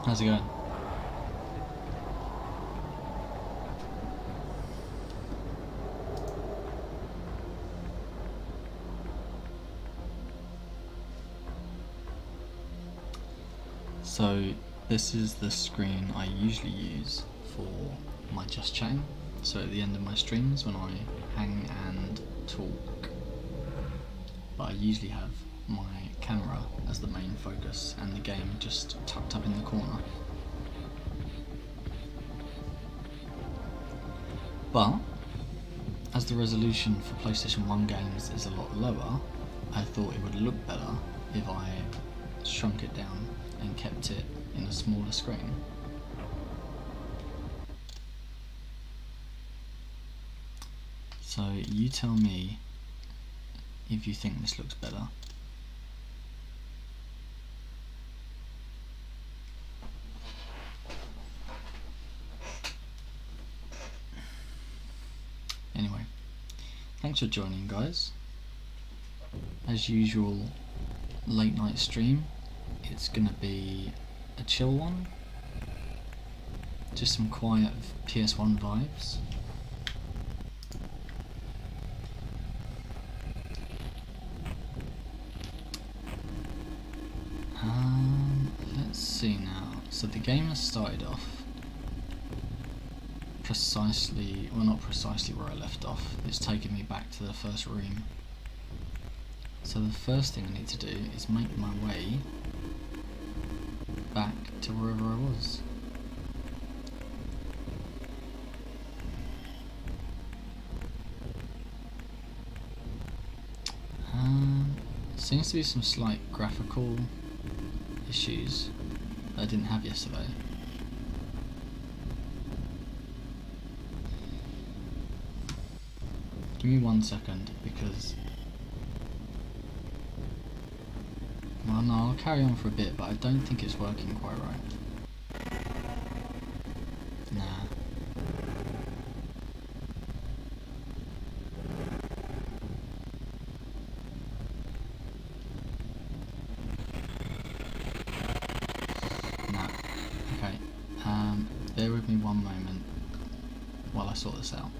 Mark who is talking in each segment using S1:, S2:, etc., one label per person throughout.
S1: How's it going? So this is the screen I usually use for my just chatting. So at the end of my streams when I hang and talk. But I usually have my camera as the main focus and the game just tucked up in the corner. But as the resolution for PlayStation 1 games is a lot lower, I thought it would look better if I shrunk it down and kept it in a smaller screen. So you tell me if you think this looks better. Anyway, thanks for joining, guys. As usual, late night stream. It's gonna be a chill one, just some quiet PS1 vibes. Let's see now. So the game has started off precisely, well, not precisely where I left off. It's taken me back to the first room. So the first thing I need to do is make my way back to wherever I was. Seems to be some slight graphical issues that I didn't have yesterday. Give me 1 second because, well, no, I'll carry on for a bit, but I don't think it's working quite right. Nah. Nah. Okay. Bear with me 1 moment while I sort this out.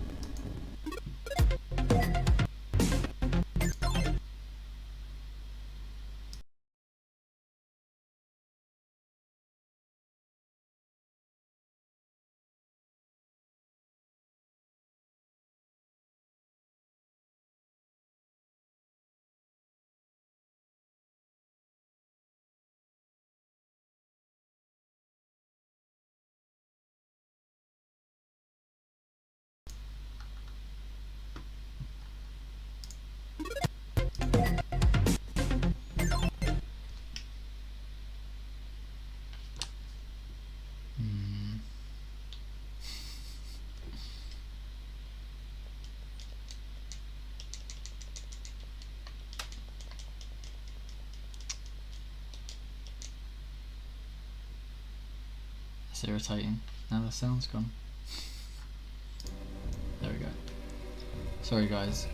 S1: It's irritating. Now the sound's gone. There we go. Sorry guys.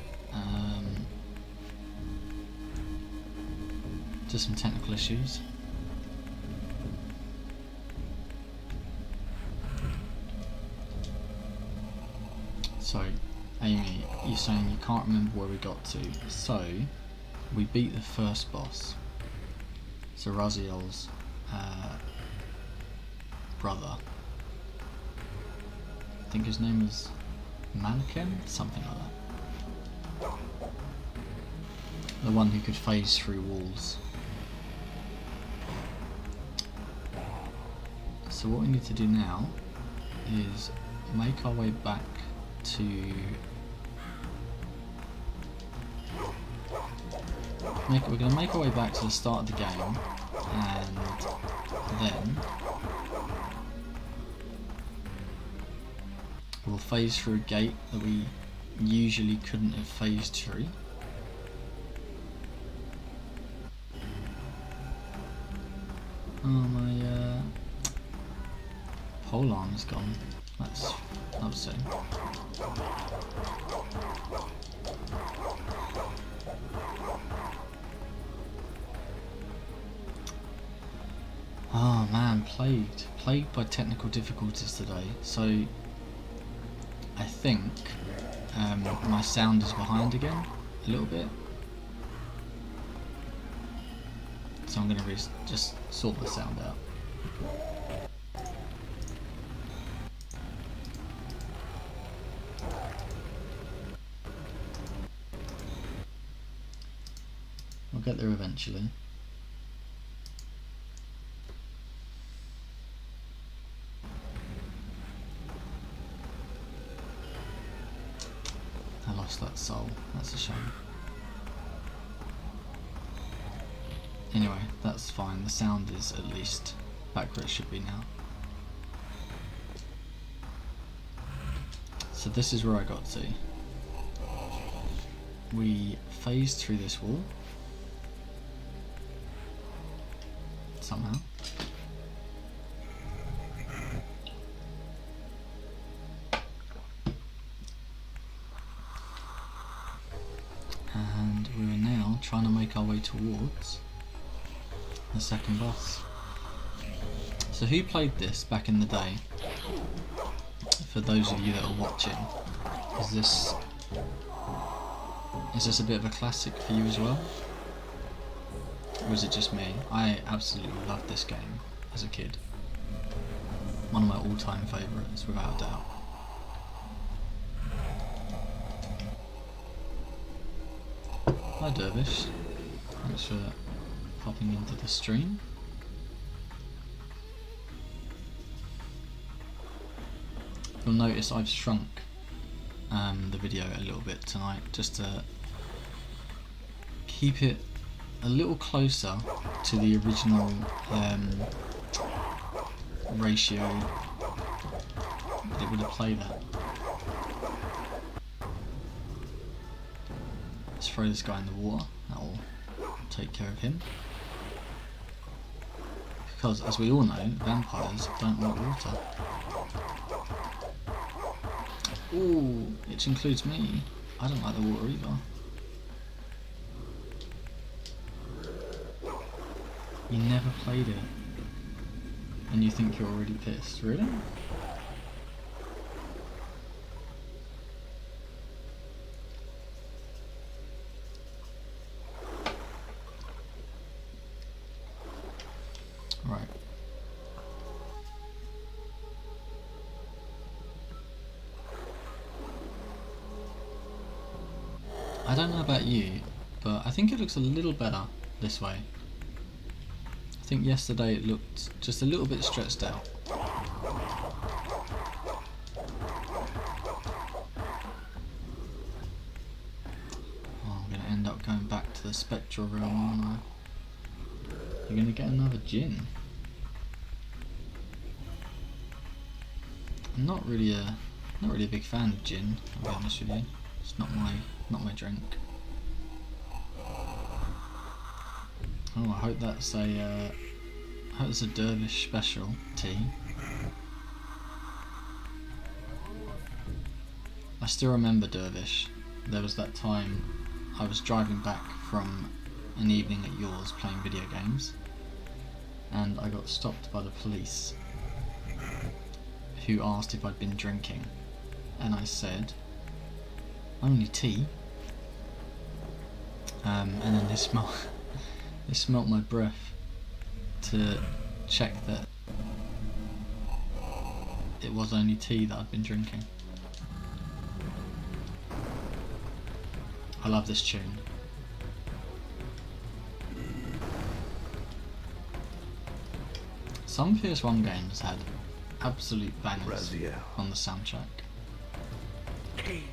S1: Just some technical issues. So, Amy, you're saying you can't remember where we got to. So, we beat the first boss. So Raziel's brother. I think his name was Mannequin? Something like that. The one who could phase through walls. So what we need to do now is make our way back to... we're going to make our way back to the start of the game, and then we'll phase through a gate that we usually couldn't have phased through. Oh, my pole arm's gone. That's upsetting. Oh man, plagued by technical difficulties today. So I think my sound is behind again a little bit. So I'm gonna just sort the sound out. We'll get there eventually. I lost that soul, that's a shame. Anyway, that's fine, the sound is at least back where it should be now. So this is where I got to. We phased through this wall. Somehow. And we're now trying to make our way towards the second boss. So who played this back in the day? For those of you that are watching, is this a bit of a classic for you as well? Or is it just me? I absolutely loved this game as a kid. One of my all-time favourites, without a doubt. Hi Dervish, thanks for popping into the stream. You'll notice I've shrunk the video a little bit tonight, just to keep it a little closer to the original ratio that it would have played at. Let's throw this guy in the water, that'll take care of him. Because, as we all know, vampires don't like water. Ooh, which includes me. I don't like the water either. You never played it, and you think you're already pissed, really? Right. I don't know about you, but I think it looks a little better this way. I think yesterday it looked just a little bit stretched out. Oh, I'm going to end up going back to the spectral realm, aren't I? You're going to get another djinn. I'm not really a big fan of djinn, I'll be honest with you. It's not my drink. Oh, I hope that's a dervish special tea. I still remember Dervish. There was that time I was driving back from an evening at yours playing video games, and I got stopped by the police, who asked if I'd been drinking, and I said, only tea. And then they smelt my breath to check that it was only tea that I'd been drinking. I love this tune. Some PS1 games had absolute bangers on the soundtrack.
S2: Cain.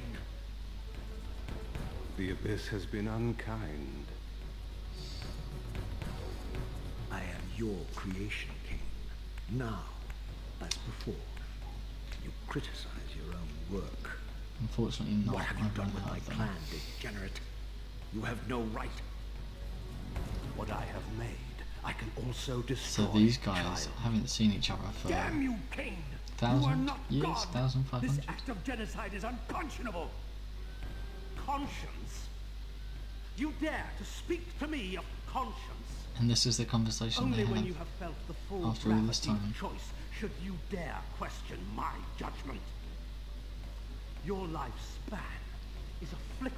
S2: The abyss has been unkind. I am your creation, Cain. Now, as before, you criticize your own work.
S1: Unfortunately not.
S2: What have you done with my plan, degenerate? You have no right. What I have made, I can also destroy.
S1: So these guys haven't seen each other for
S2: Damn you, Cain!
S1: 1,000 years, 1,500.
S2: This act of genocide is unconscionable. Conscience? You dare to speak to me of conscience?
S1: And this is the conversation
S3: Only
S1: they
S3: when
S1: have
S3: you have felt the full
S1: after all this
S3: gravity
S1: time.
S3: of choice should you dare question my judgment. Your life's span is a flicker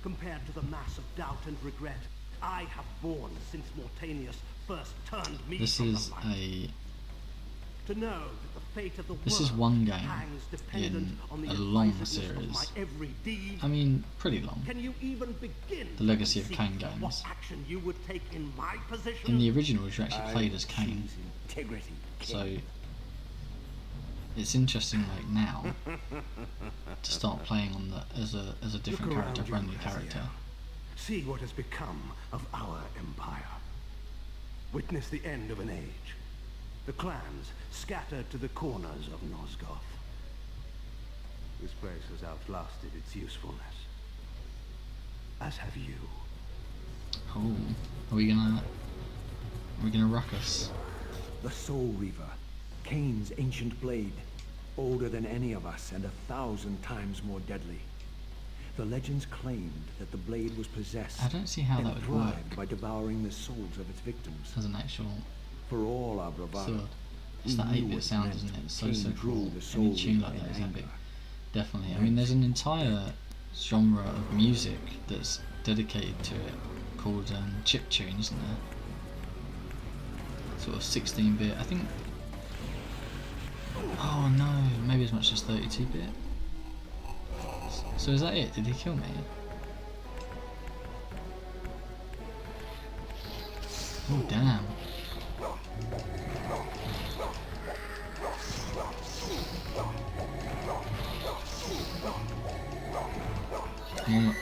S3: compared to the mass of doubt and regret I have borne since Mortanius first turned me
S1: This
S3: from
S1: is
S3: the light. To know that the fate of the
S1: This is
S3: world
S1: one game
S3: hangs dependent
S1: in
S3: on the
S1: a long
S3: advisedness of my
S1: series.
S3: every deed.
S1: I mean, pretty long.
S3: Can you even begin
S1: The Legacy
S3: to
S1: of
S3: conceive
S1: Cain
S3: what
S1: games.
S3: action you would take in my position?
S1: In the originals, you actually played as Cain.
S2: Choose integrity,
S1: So
S2: King.
S1: it's interesting, like now, to start playing on the as a different
S2: Look
S1: character,
S2: around
S1: brand
S2: you,
S1: new character.
S2: Raziel.
S3: See what has become of our empire. Witness the end of an age. The clans scattered to the corners of Nosgoth. This place has outlasted its usefulness. As have you.
S1: Oh, are we gonna ruck us?
S2: The Soul Reaver, Cain's ancient blade, older than any of us and 1,000 times more deadly. The legends claimed that the blade was possessed
S1: I don't see how
S2: and
S1: that would
S2: thrived
S1: work
S2: by devouring the souls of its victims.
S1: as an actual
S2: For all our bravado,
S1: sword. It's
S2: we
S1: that
S2: knew
S1: 8-bit
S2: what
S1: sound,
S2: meant
S1: isn't it?
S2: when
S1: It's so
S2: Cain drew
S1: cool.
S2: the Soul
S1: Any tune like
S2: Reaver
S1: that is
S2: in
S1: epic.
S2: anger.
S1: Definitely. I mean, there's an entire genre of music that's dedicated to it called chiptune, isn't there? Sort of 16-bit. I think. Oh no, maybe as much as 32-bit. So is that it? Did he kill me? Oh damn.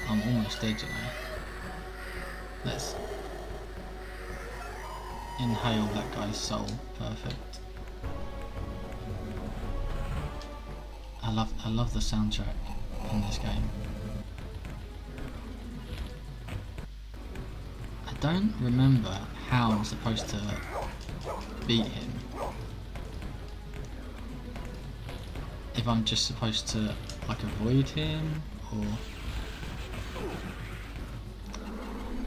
S1: I'm almost dead, you know. Let's inhale that guy's soul. Perfect. I love the soundtrack in this game. I don't remember how I'm supposed to beat him. If I'm just supposed to like avoid him,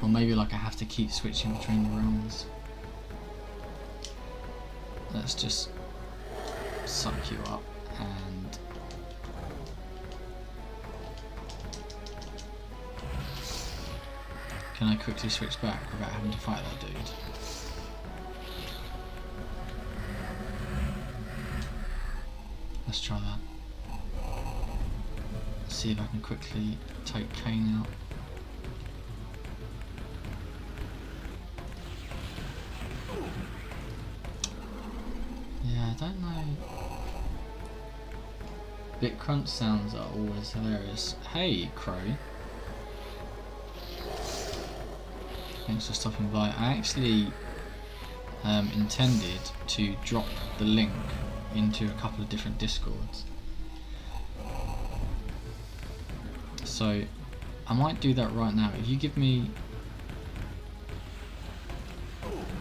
S1: or maybe like I have to keep switching between the realms. Let's just suck you up and can I quickly switch back without having to fight that dude? Let's try that. Let's see if I can quickly take Cain out. Yeah, I don't know. Bit crunch sounds are always hilarious. Hey, Crow. Thanks for stopping by. I actually intended to drop the link into a couple of different Discords. So I might do that right now. If you give me...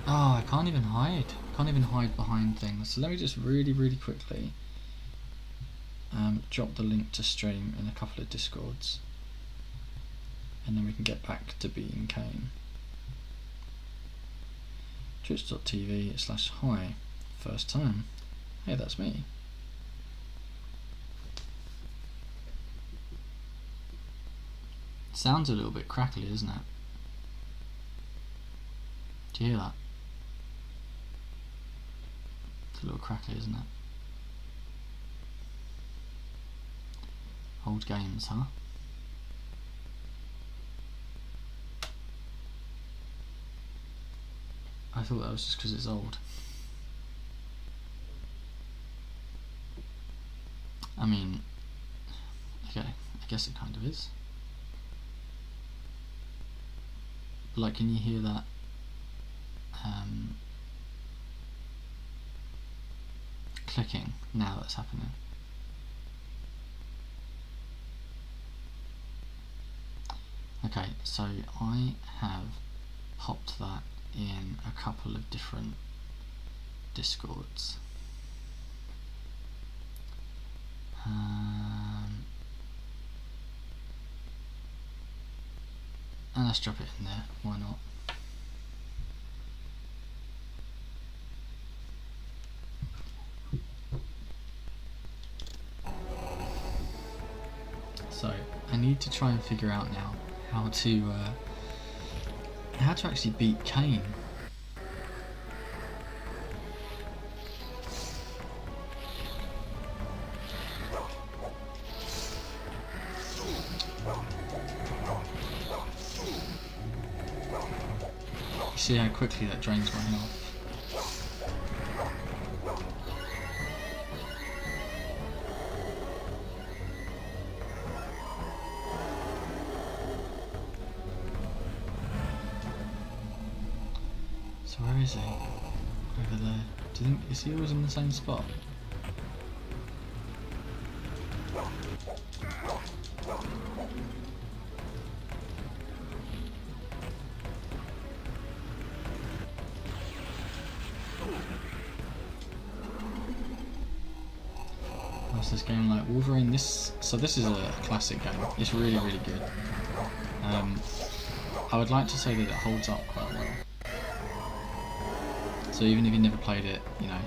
S1: Oh, I can't even hide. Can't even hide behind things. So let me just really quickly drop the link to stream in a couple of Discords. And then we can get back to being Cain. Twitch.tv/hi. First time. Hey, that's me. Sounds a little bit crackly, isn't it? Do you hear that? It's a little crackly, isn't it? Old games, huh? I thought that was just because it's old. I mean, okay, I guess it kind of is. But like, can you hear that? Clicking now that's happening. Okay, so I have popped that in a couple of different Discords. And let's drop it in there, why not? So I need to try and figure out now how to actually beat Cain. You see how quickly that drains my health. So where is he? Over there. Do you think, is he always in the same spot? What's this game like? Wolverine, so this is a classic game. It's really, really good. I would like to say that it holds up quite well. So even if you never played it, you know,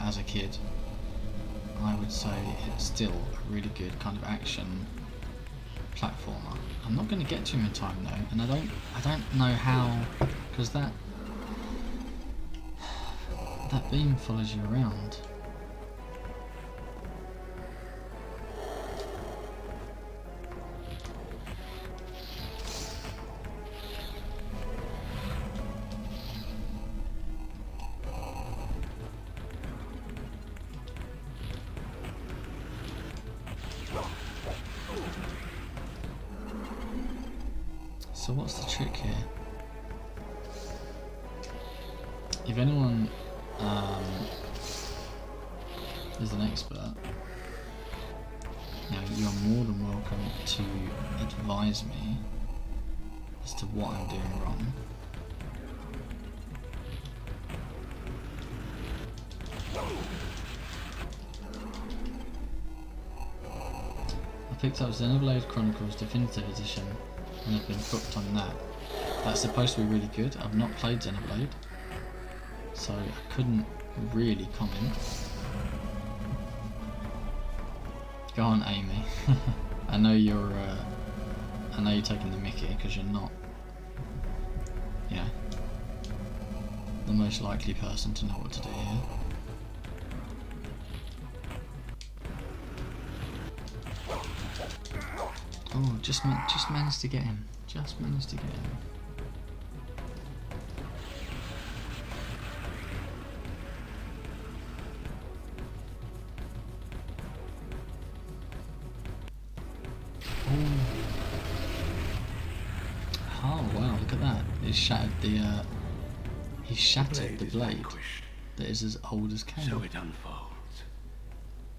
S1: as a kid, I would say it's still a really good kind of action platformer. I'm not going to get to him in time though, and I don't know how, because that beam follows you around. So what's the trick here? If anyone is an expert, you know, you are more than welcome to advise me as to what I'm doing wrong. I picked up Xenoblade Chronicles Definitive Edition and I've been hooked on that. That's supposed to be really good. I've not played Xenoblade, so I couldn't really comment. Go on, Amy. I know you're taking the mickey because you're not, you know, the most likely person to know what to do here. Oh, just managed to get him. Just managed to get him. Oh wow, look at that. He shattered the blade that is as old as Cain.
S3: So it unfolds,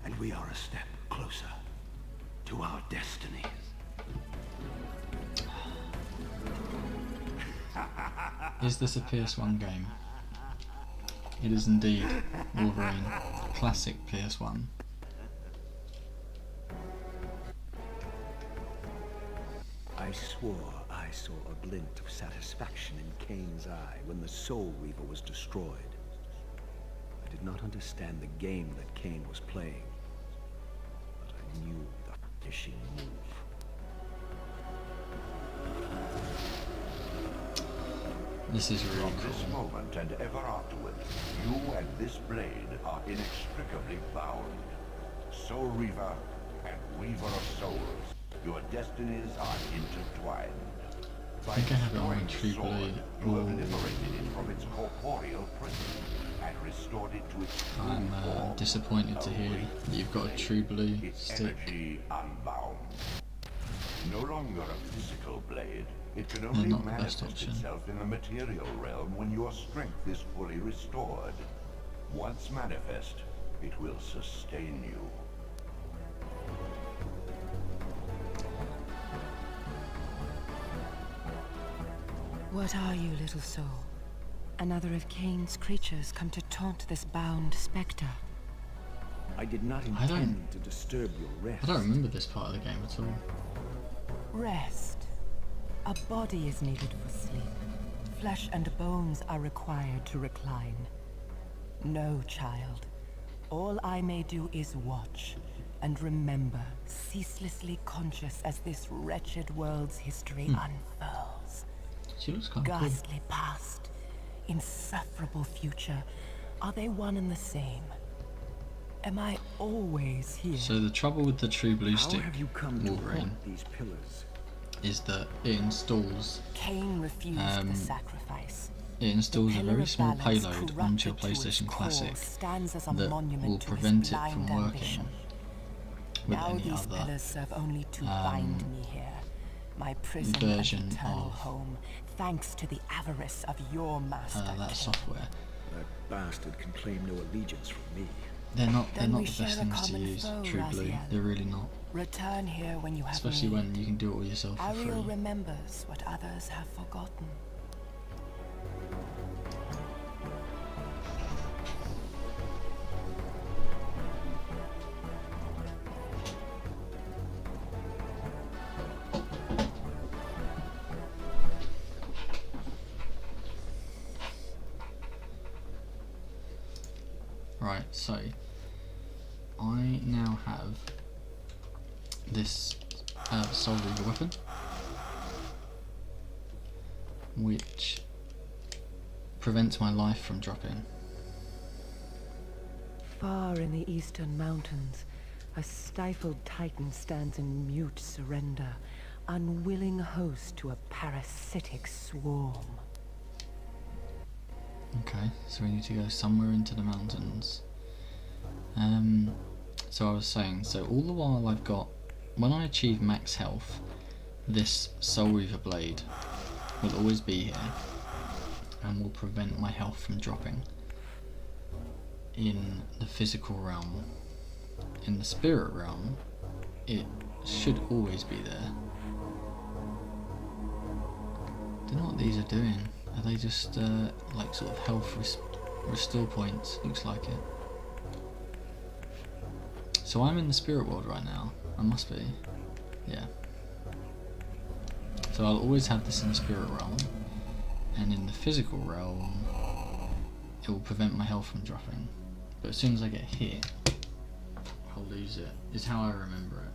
S3: and we are a step closer to our destinies.
S1: Is this a PS1 game? It is indeed. Wolverine. Classic PS1.
S2: I swore I saw a glint of satisfaction in Cain's eye when the Soul Reaver was destroyed. I did not understand the game that Cain was playing, but I knew the finishing move.
S1: This is really
S4: From this
S1: cool.
S4: moment and ever afterwards, you and this blade are inextricably bound. Soul Reaver and Weaver of Souls, your destinies are intertwined.
S1: I think I have it on
S4: destroying
S1: a tree
S4: the sword,
S1: blue.
S4: you have liberated it from its corporeal prison and restored it to its true
S1: I'm
S4: form.
S1: disappointed to hear that you've got a true blue
S4: Its
S1: stick.
S4: energy unbound. No longer a physical blade, it can
S1: They're
S4: only
S1: not the best
S4: manifest
S1: option.
S4: itself in the material realm when your strength is fully restored. Once manifest, it will sustain you.
S5: What are you, little soul? Another of Cain's creatures come to taunt this bound spectre.
S2: I did not
S1: I don't-
S2: intend to disturb your rest.
S1: I don't remember this part of the game at all.
S5: Rest. A body is needed for sleep. Flesh and bones are required to recline. No, child. All I may do is watch, and remember, ceaselessly conscious as this wretched world's history unfurls.
S1: She looks kind of cool.
S5: Ghastly past, insufferable future, are they one and the same? Am I always here?
S1: So the trouble with the true blue
S2: How
S1: stick
S2: have you come to
S1: Wolverine
S2: haunt these pillars?
S1: is that it installs
S5: Cain refused the sacrifice.
S1: a very small
S5: balance
S1: payload
S5: corrupted
S1: onto your
S5: to its
S1: PlayStation
S5: core
S1: Classic
S5: stands as a
S1: that
S5: monument
S1: will
S5: to his
S1: prevent it
S5: blind
S1: from working
S5: ambition.
S1: with
S5: Now
S1: any
S5: these
S1: other
S5: pillars serve only to bind me here, my prison
S1: version
S5: and eternal
S1: of,
S5: home, thanks to the avarice of your master.
S1: that
S5: Cain.
S1: software.
S2: That bastard can claim no allegiance from me.
S1: They're not
S5: Then
S1: the
S5: we
S1: best
S5: share a
S1: things to
S5: common
S1: use,
S5: foe,
S1: True Blue.
S5: Raziel.
S1: They're really not.
S5: Return here when you have
S1: Especially
S5: need.
S1: when you can do it all yourself for free.
S5: Ariel remembers what others have forgotten.
S1: Right, so I now have this Soul Reaver weapon, which prevents my life from dropping.
S5: Far in the eastern mountains, a stifled titan stands in mute surrender, unwilling host to a parasitic swarm.
S1: Okay, so we need to go somewhere into the mountains. So I was saying, so all the while I've got, when I achieve max health, this Soul Reaver blade will always be here and will prevent my health from dropping. In the physical realm, in the spirit realm, it should always be there. Don't know what these are doing. Are they just like sort of health restore points? Looks like it. So I'm in the spirit world right now. I must be. Yeah. So I'll always have this in the spirit realm, and in the physical realm, it will prevent my health from dropping. But as soon as I get hit, I'll lose it. Is how I remember it.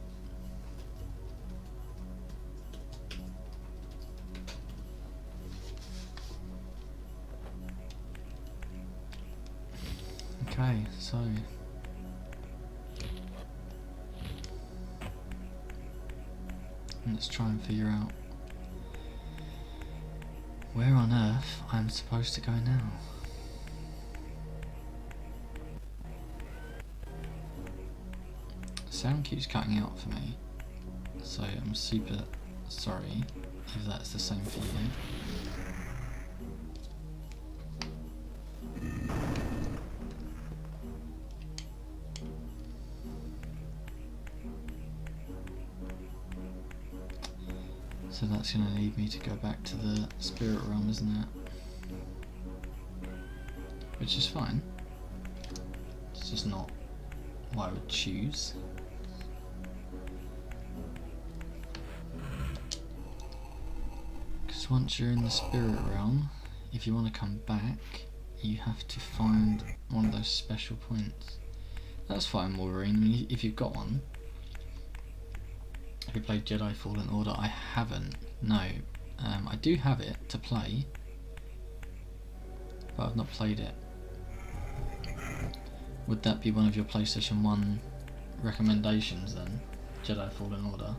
S1: Okay, so let's try and figure out where on earth I'm supposed to go now. Sound keeps cutting out for me, so I'm super sorry if that's the same for you. So that's going to lead me to go back to the spirit realm, isn't it? Which is fine. It's just not what I would choose. Because once you're in the spirit realm, if you want to come back, you have to find one of those special points. That's fine, Wolverine. I mean, if you've got one. Have you played Jedi Fallen Order? I haven't. No. I do have it to play, but I've not played it. Would that be one of your PlayStation 1 recommendations then? Jedi Fallen Order?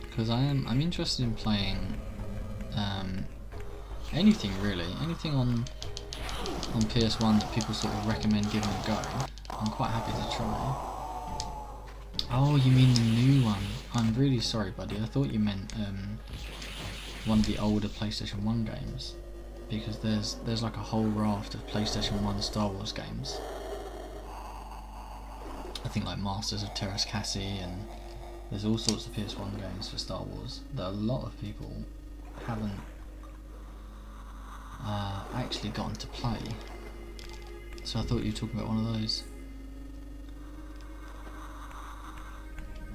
S1: Because I'm interested in playing anything really, anything on PS1 that people sort of recommend giving a go. I'm quite happy to try. Oh, you mean the new one? I'm really sorry, buddy. I thought you meant one of the older PlayStation 1 games, because there's like a whole raft of PlayStation 1 Star Wars games. I think like Masters of Terras Cassie, and there's all sorts of PS1 games for Star Wars that a lot of people haven't actually gotten to play. So I thought you were talking about one of those.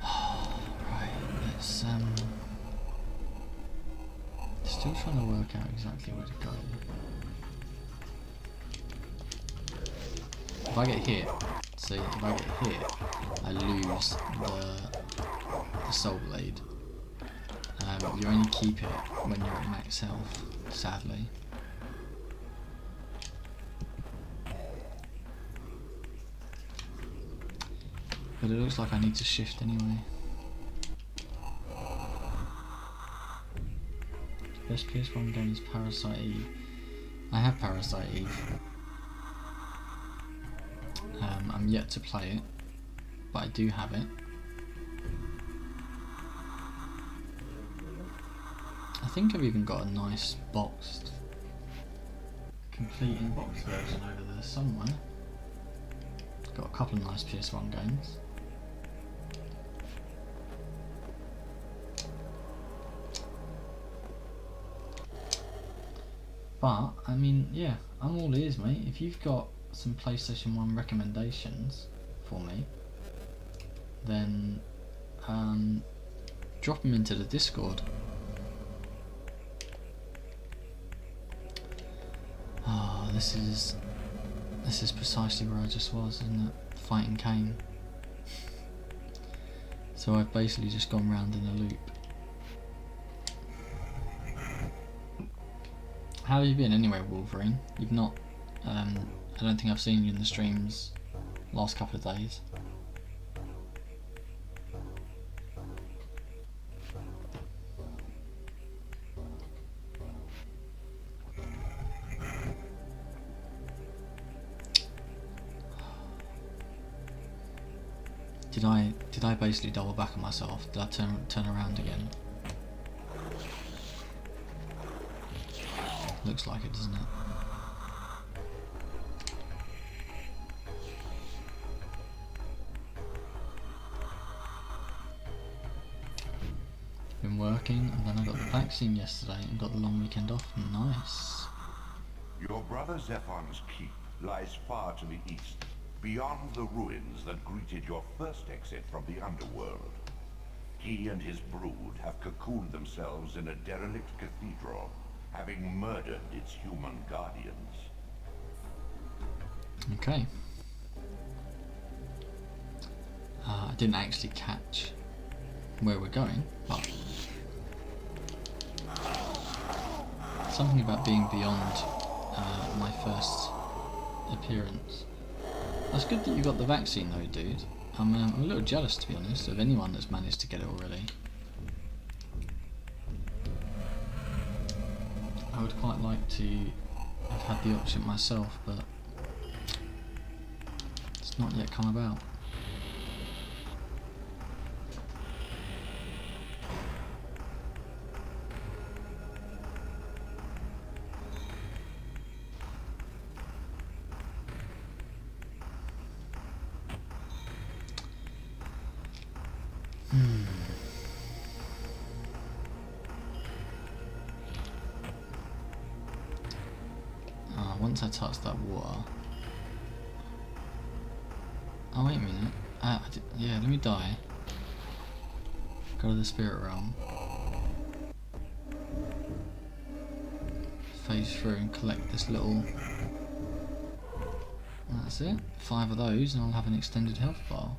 S1: Right, let's Still trying to work out exactly where to go. If I get hit, see, if I get hit, I lose the soul blade. You only keep it when you're at max health, sadly. But it looks like I need to shift anyway. Best PS1 game is Parasite Eve. I have Parasite Eve. I'm yet to play it, but I do have it. I think I've even got a nice boxed, complete in-box version over there somewhere. Got a couple of nice PS1 games. But, I mean, yeah, I'm all ears, mate. If you've got some PlayStation 1 recommendations for me, then drop them into the Discord. Oh, this is precisely where I just was, isn't it? Fighting Kane. So I've basically just gone round in a loop. How have you been anyway, Wolverine? You've not, I don't think I've seen you in the streams last couple of days. Did I basically double back on myself? Did I turn around again? Looks like it, doesn't it? Been working, and then I got the vaccine yesterday and got the long weekend off. Nice.
S4: Your brother Zephon's keep lies far to the east, beyond the ruins that greeted your first exit from the underworld. He and his brood have cocooned themselves in a derelict cathedral, having murdered its human guardians.
S1: Okay. I didn't actually catch where we're going, but something about being beyond my first appearance. That's good that you got the vaccine though, dude. I'm a little jealous, to be honest, of anyone that's managed to get it already. I would quite like to have had the option myself, but it's not yet come about. Once I touch that water... Oh, wait a minute. Yeah, let me die. Go to the spirit realm. Phase through and collect this little... That's it. 5 of those and I'll have an extended health bar.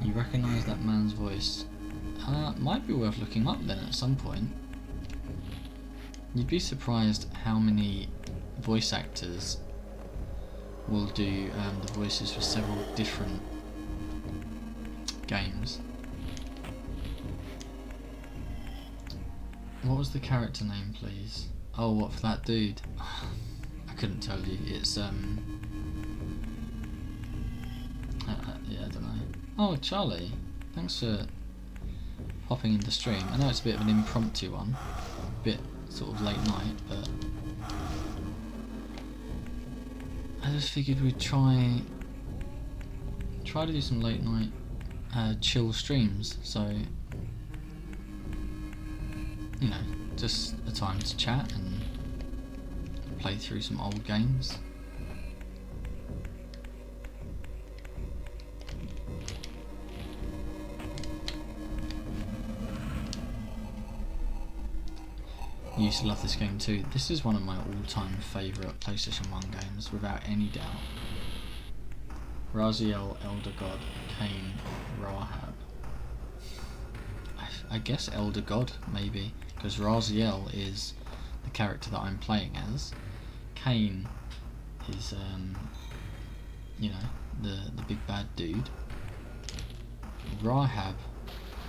S1: You recognise that man's voice. Might be worth looking up then at some point. You'd be surprised how many voice actors will do the voices for several different games. What was the character name, please? Oh, what, for that dude? I couldn't tell you. It's yeah, I don't know. Oh, Charlie, thanks for hopping in the stream. I know it's a bit of an impromptu one, a bit sort of late night, but I just figured we'd try to do some late night chill streams, so you know, just a time to chat and play through some old games. used to love this game too. This is one of my all-time favourite PlayStation 1 games, without any doubt. Raziel, Elder God, Cain, Rahab. I guess Elder God, maybe, because Raziel is the character that I'm playing as. Cain is, you know, the big bad dude. Rahab,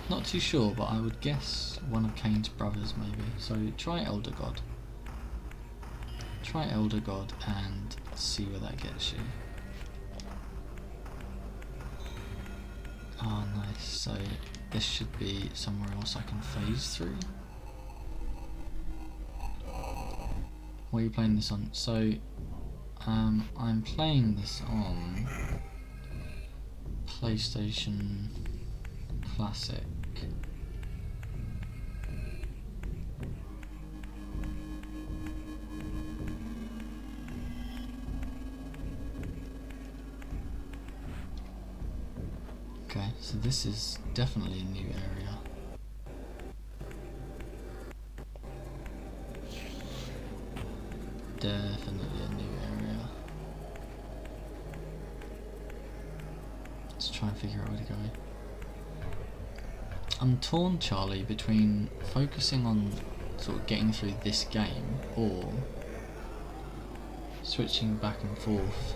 S1: not too sure, but I would guess one of Cain's brothers maybe. So try Elder God. Try Elder God and see where that gets you. Oh nice, so this should be somewhere else I can phase through. What are you playing this on? So I'm playing this on PlayStation Classic. Okay, so this is definitely a new area. Definitely a new area. Let's try and figure out where to go. I'm torn, Charlie, between focusing on sort of getting through this game or switching back and forth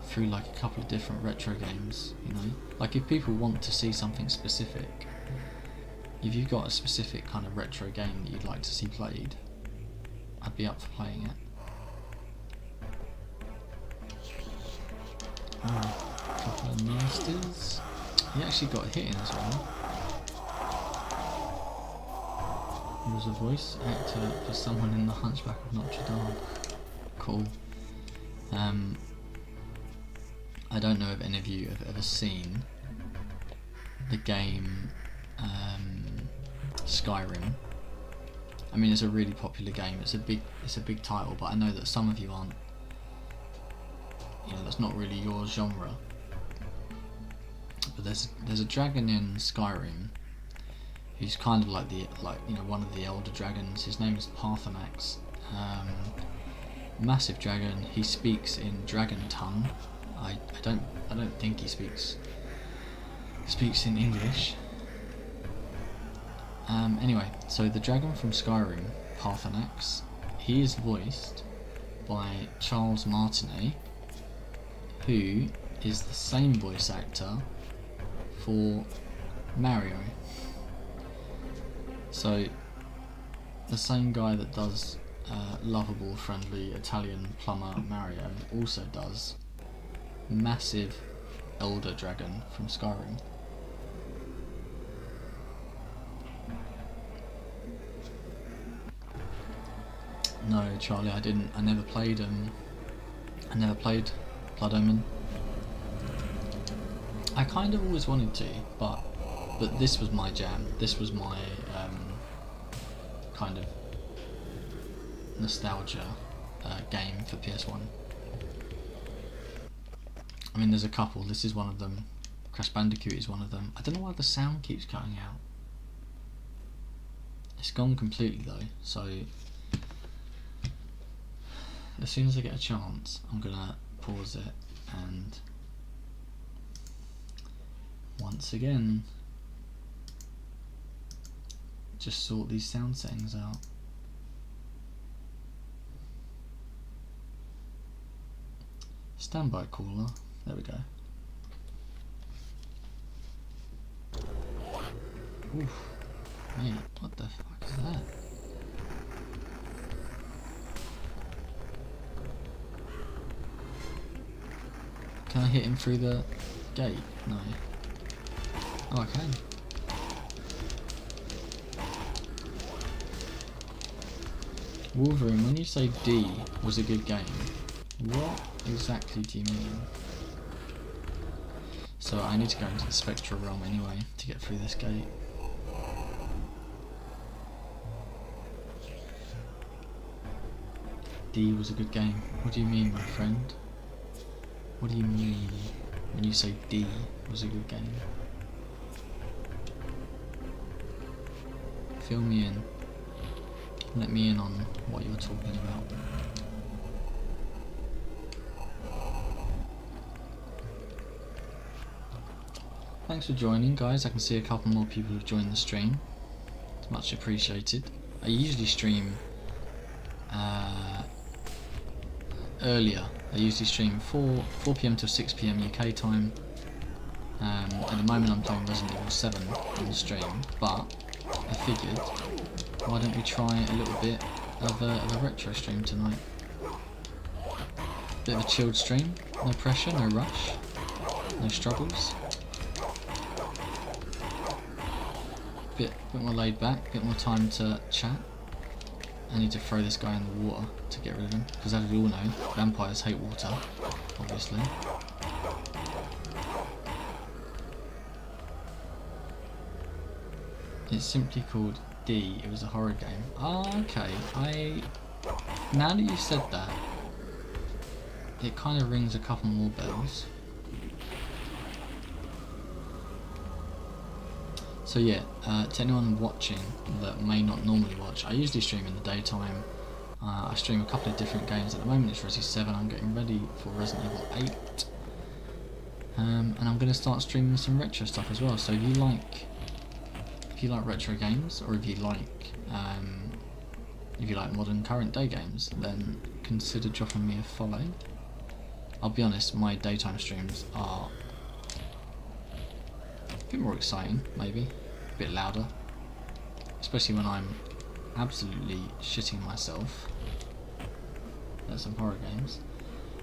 S1: through like a couple of different retro games, you know? Like if people want to see something specific, if you've got a specific kind of retro game that you'd like to see played, I'd be up for playing it. A couple of nasties. He actually got hit in as well. He was a voice actor for someone in The Hunchback of Notre Dame. Cool. I don't know if any of you have ever seen the game Skyrim. I mean, it's a really popular game. It's a big title, but I know that some of you aren't. You know, that's not really your genre. But there's a dragon in Skyrim who's kind of like one of the elder dragons. His name is Parthenax. Massive dragon. He speaks in dragon tongue. I don't think he speaks in English. Anyway, so the dragon from Skyrim, Parthenax, he is voiced by Charles Martinet, who is the same voice actor for Mario. So the same guy that does lovable, friendly Italian plumber Mario also does massive elder dragon from Skyrim. No, Charlie, I didn't. I never played Blood Omen. I kind of always wanted to, but this was my jam. This was my kind of nostalgia game for PS1. I mean, there's a couple. This is one of them. Crash Bandicoot is one of them. I don't know why the sound keeps cutting out. It's gone completely though, so as soon as I get a chance, I'm gonna pause it and once again just sort these sound settings out. Standby caller. There we go. Oof. Mate, what the fuck is that? Can I hit him through the gate? No. Oh, I can. Wolverine, when you say D was a good game, what exactly do you mean? So I need to go into the Spectral Realm anyway to get through this gate. D was a good game. What do you mean, my friend? What do you mean when you say D was a good game? Fill me in. let me in on what you're talking about. Thanks for joining, guys. I can see a couple more people have joined the stream. It's much appreciated. I usually stream earlier. I usually stream 4 PM till 6 PM UK time. At the moment I'm playing Resident Evil 7 on the stream, but I figured, why don't we try a little bit of a retro stream tonight? Bit of a chilled stream, no pressure, no rush, no struggles. Bit more laid back, bit more time to chat. I need to throw this guy in the water to get rid of him, because as we all know, vampires hate water, obviously. It's simply called D. It was a horror game. Oh, okay. Now that you said that, it kind of rings a couple more bells. So yeah, to anyone watching that may not normally watch, I usually stream in the daytime. I stream a couple of different games. At the moment it's Resi 7, I'm getting ready for Resident Evil 8. And I'm going to start streaming some retro stuff as well. So if you like retro games, or if you like modern current day games, then consider dropping me a follow. I'll be honest, my daytime streams are a bit more exciting, maybe, a bit louder, especially when I'm absolutely shitting myself at some horror games.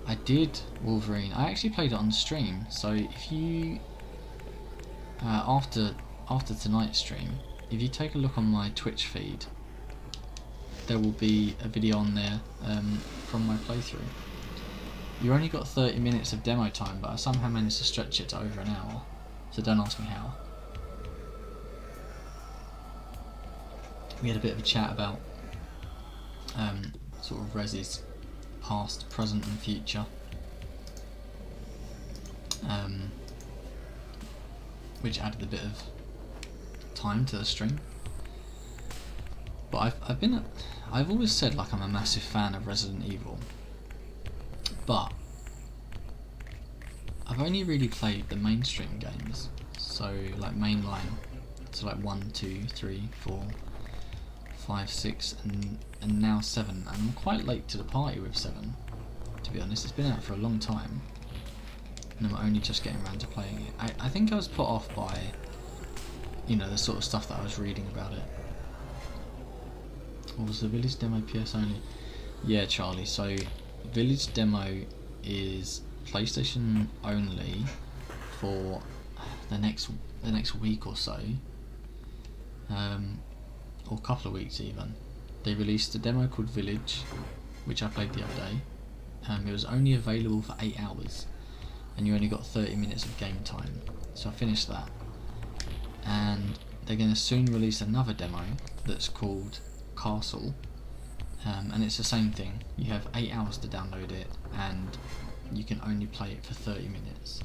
S1: I did Wolverine. I actually played it on stream, so if you after tonight's stream, if you take a look on my Twitch feed, there will be a video on there from my playthrough. You only got 30 minutes of demo time, but I somehow managed to stretch it to over an hour, so don't ask me how. We had a bit of a chat about sort of Resi's past, present and future, which added a bit of time to the stream. But I've always said, like, I'm a massive fan of Resident Evil, but I've only really played the mainstream games, so like mainline, so like 1, 2, 3, 4, 5, 6 and now 7, and I'm quite late to the party with 7, to be honest. It's been out for a long time and I'm only just getting around to playing it. I think I was put off by, you know, the sort of stuff that I was reading about it. What was the Village demo PS only? Yeah, Charlie, so Village demo is PlayStation only for the next week or so, or a couple of weeks even. They released a demo called Village, which I played the other day. It was only available for 8 hours, and you only got 30 minutes of game time. So I finished that, and they're going to soon release another demo that's called Castle, and it's the same thing. You have 8 hours to download it, and you can only play it for 30 minutes.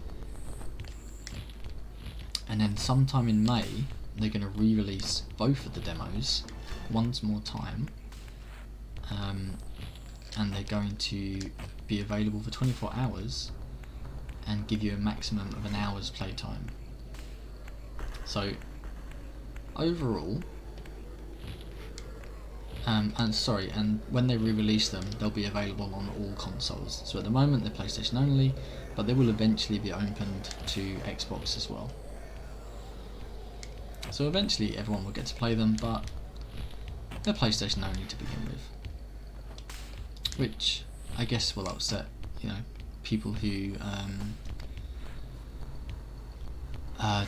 S1: And then sometime in May, they're going to re-release both of the demos once more time, and they're going to be available for 24 hours and give you a maximum of an hour's playtime. So overall, and when they re-release them, they'll be available on all consoles. So at the moment they're PlayStation only, but they will eventually be opened to Xbox as well. So eventually everyone will get to play them, but they're PlayStation only to begin with, which I guess will upset, you know, people who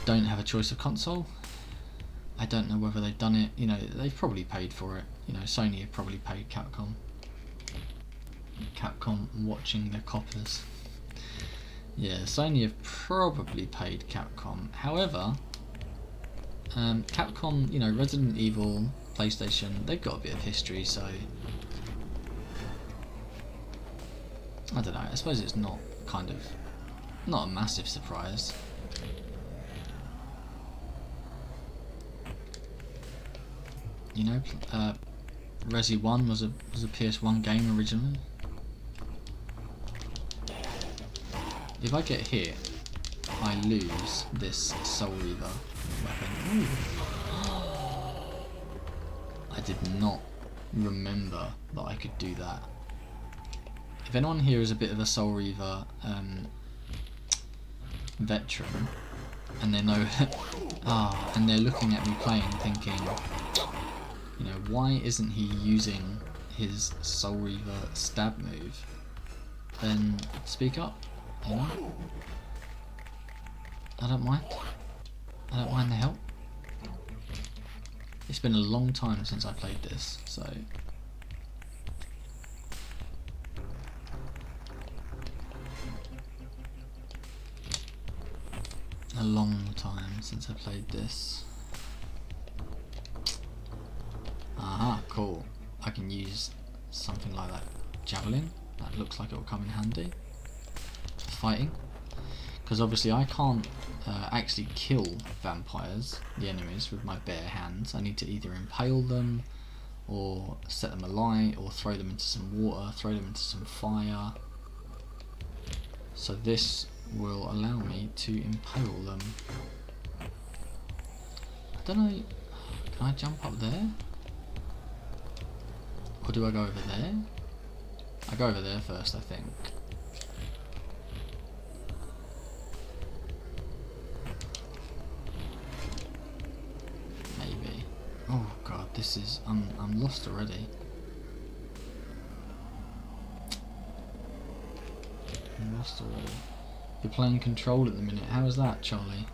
S1: don't have a choice of console. I don't know whether they've done it, you know, they've probably paid for it. You know, Sony have probably paid Capcom watching their coppers. Yeah, Sony have probably paid Capcom. However, Capcom, you know, Resident Evil, PlayStation, they've got a bit of history, so I don't know, I suppose it's not a massive surprise. You know, Resi 1 was a PS1 game originally. If I get hit, I lose this Soul Reaver weapon. Ooh. I did not remember that I could do that. If anyone here is a bit of a Soul Reaver veteran, and they know, and they're looking at me playing, thinking, you know, why isn't he using his Soul Reaver stab move? Then speak up. You know, I don't mind. I don't mind the help. It's been a long time since I played this, so. A long time since I played this. Aha, cool. I can use something like that javelin. That looks like it will come in handy. Fighting. Because obviously I can't actually kill vampires, the enemies, with my bare hands. I need to either impale them, or set them alight, or throw them into some water, throw them into some fire. So this will allow me to impale them. I don't know, can I jump up there? Or do I go over there? I go over there first, I think. Maybe. Oh god, this is, I'm lost already. I'm lost already. You're playing Control at the minute. How is that, Charlie?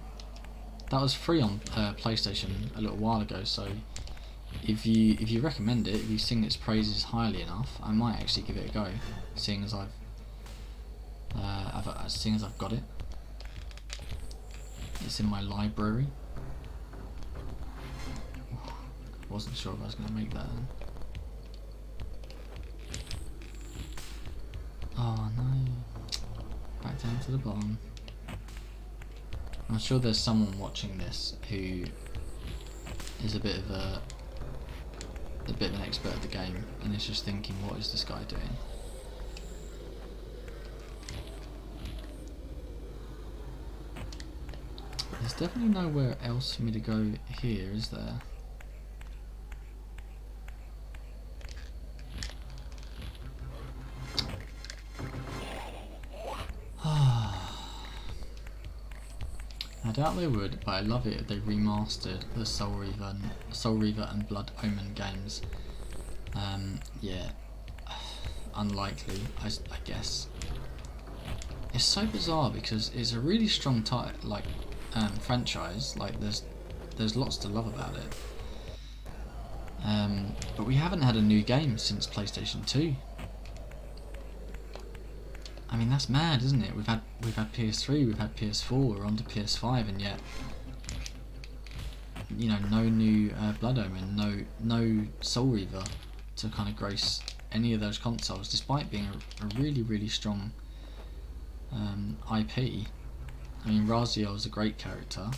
S1: That was free on PlayStation a little while ago, so if you recommend it, if you sing its praises highly enough, I might actually give it a go, seeing as I've got it. It's in my library. Wasn't sure if I was going to make that then. Oh no. Back down to the bottom. I'm sure there's someone watching this who is a bit of an expert at the game and is just thinking, what is this guy doing? There's definitely nowhere else for me to go here, is there? I doubt they would, but I love it if they remastered the Soul Reaver and Blood Omen games. Yeah, unlikely, I guess. It's so bizarre because it's a really strong franchise. Like there's lots to love about it. But we haven't had a new game since PlayStation 2. I mean, that's mad, isn't it? We've had PS3, we've had PS4, we're on to PS5, and yet, you know, no new Blood Omen, no Soul Reaver to kind of grace any of those consoles, despite being a really, really strong IP. I mean, Raziel is a great character.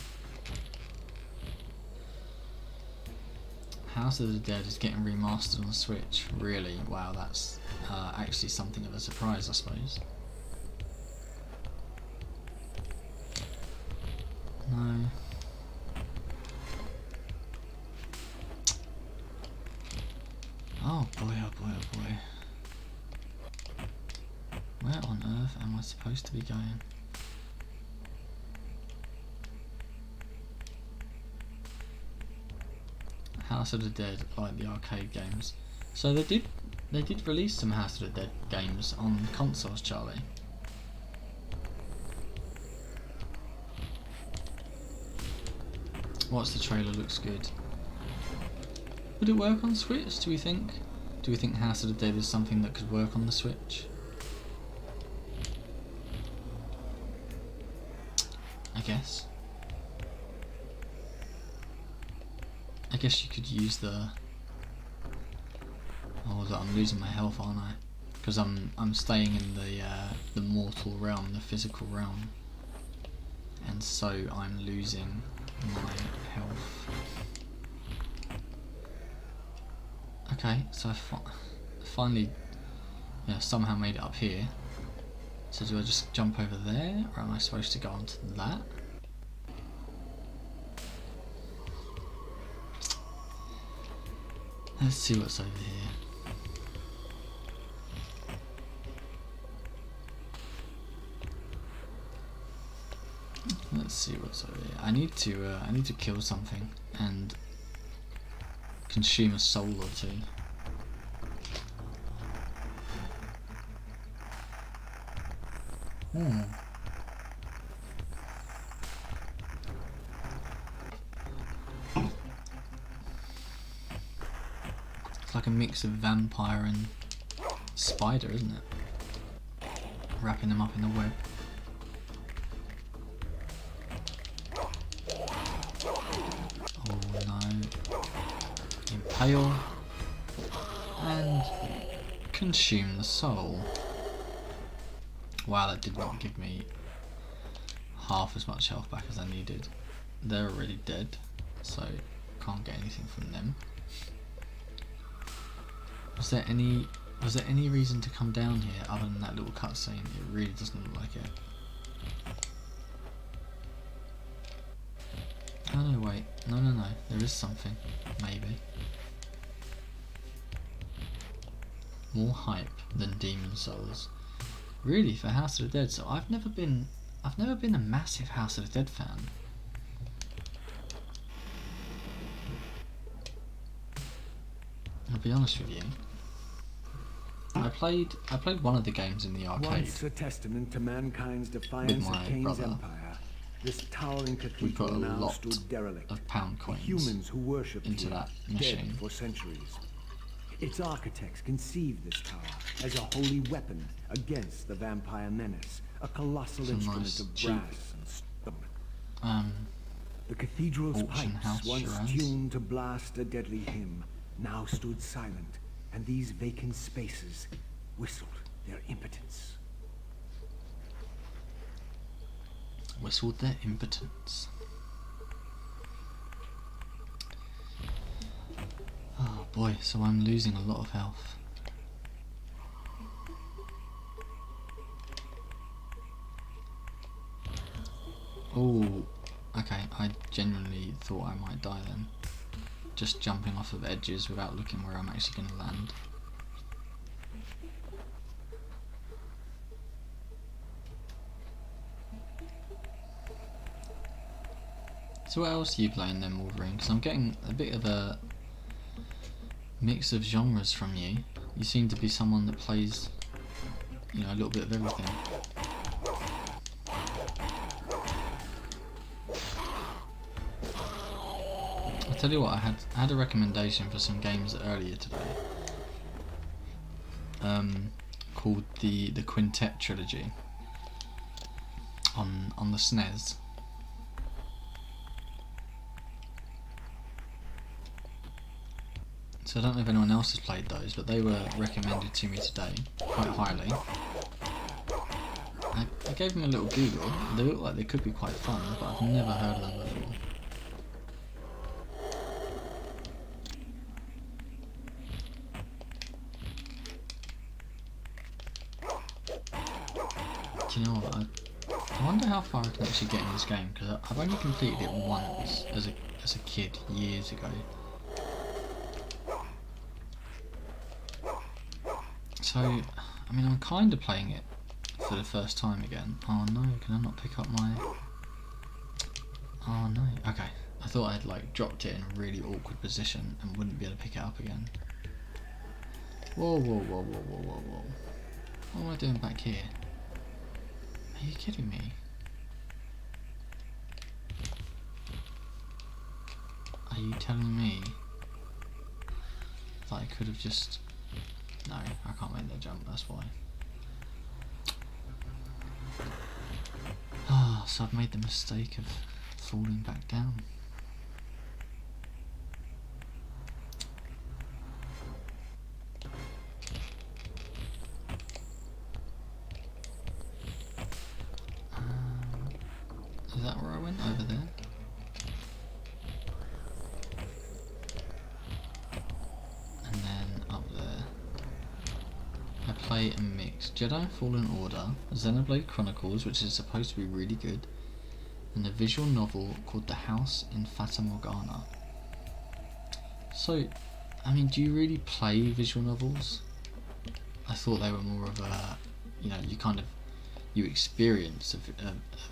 S1: House of the Dead is getting remastered on the Switch. Really? Wow, that's actually something of a surprise, I suppose. No. Oh boy, oh boy, oh boy. Where on earth am I supposed to be going? House of the Dead, like the arcade games. So they did release some House of the Dead games on consoles, Charlie. What's the trailer? Looks good. Would it work on Switch, do we think? Do we think House of the Dead is something that could work on the Switch? I guess. I guess you could use the... Oh, look, I'm losing my health, aren't I? Because I'm staying in the mortal realm, the physical realm, and so I'm losing my health. Okay, so I finally, yeah, somehow made it up here. So do I just jump over there, or am I supposed to go onto that? Let's see what's over here. Let's see what's over here. I need to kill something and consume a soul or two. It's like a mix of vampire and spider, isn't it? Wrapping them up in a web. Oh no. Impale. And consume the soul. Wow, that did not give me half as much health back as I needed. They're already dead, so can't get anything from them. Was there any reason to come down here other than that little cutscene? It really doesn't look like it. Oh no, wait. No. There is something. Maybe. More hype than Demon Souls. Really, for House of the Dead. So I've never been a massive House of the Dead fan. I'll be honest with you. I played one of the games in the arcade.
S2: Once a testament to mankind's defiance of
S1: my
S2: Kane's
S1: brother.
S2: empire, this towering
S1: We put
S2: cathedral
S1: a
S2: now
S1: lot
S2: stood derelict.
S1: of pound
S2: The
S1: coins
S2: humans who worshipped
S1: into
S2: here,
S1: that
S2: dead
S1: machine.
S2: for centuries. Its architects conceived this tower as a holy weapon against the vampire menace, a colossal
S1: Some
S2: instrument
S1: nice
S2: of
S1: cheap,
S2: brass and stone. The cathedral's
S1: auction
S2: pipes,
S1: house
S2: once
S1: Shiraz.
S2: tuned to blast a deadly hymn, now stood silent, and these vacant spaces whistled their impotence.
S1: Whistled their impotence. Oh boy, so I'm losing a lot of health. Oh, okay, I genuinely thought I might die then. Just jumping off of edges without looking where I'm actually going to land. So what else are you playing then, Wolverine? Because I'm getting a bit of a mix of genres from you. You seem to be someone that plays, you know, a little bit of everything. I'll tell you what, I had a recommendation for some games earlier today. Called the Quintet trilogy on the SNES. So I don't know if anyone else has played those, but they were recommended to me today quite highly. I gave them a little Google. They look like they could be quite fun, but I've never heard of them before. Do you know what? I wonder how far I can actually get in this game, because I've only completed it once as a kid years ago. So, I mean, I'm kind of playing it for the first time again. Oh no, can I not pick up my... Oh no, okay. I thought I'd like dropped it in a really awkward position and wouldn't be able to pick it up again. Whoa. What am I doing back here? Are you kidding me? Are you telling me that I could have just... No, I can't make that jump, that's why. Ah, so I've made the mistake of falling back down. Is that where I went? Over there? And then play a mix. Jedi Fallen Order, Xenoblade Chronicles, which is supposed to be really good, and a visual novel called The House in Fata Morgana. So, I mean, do you really play visual novels? I thought they were more of a, you know, you experience a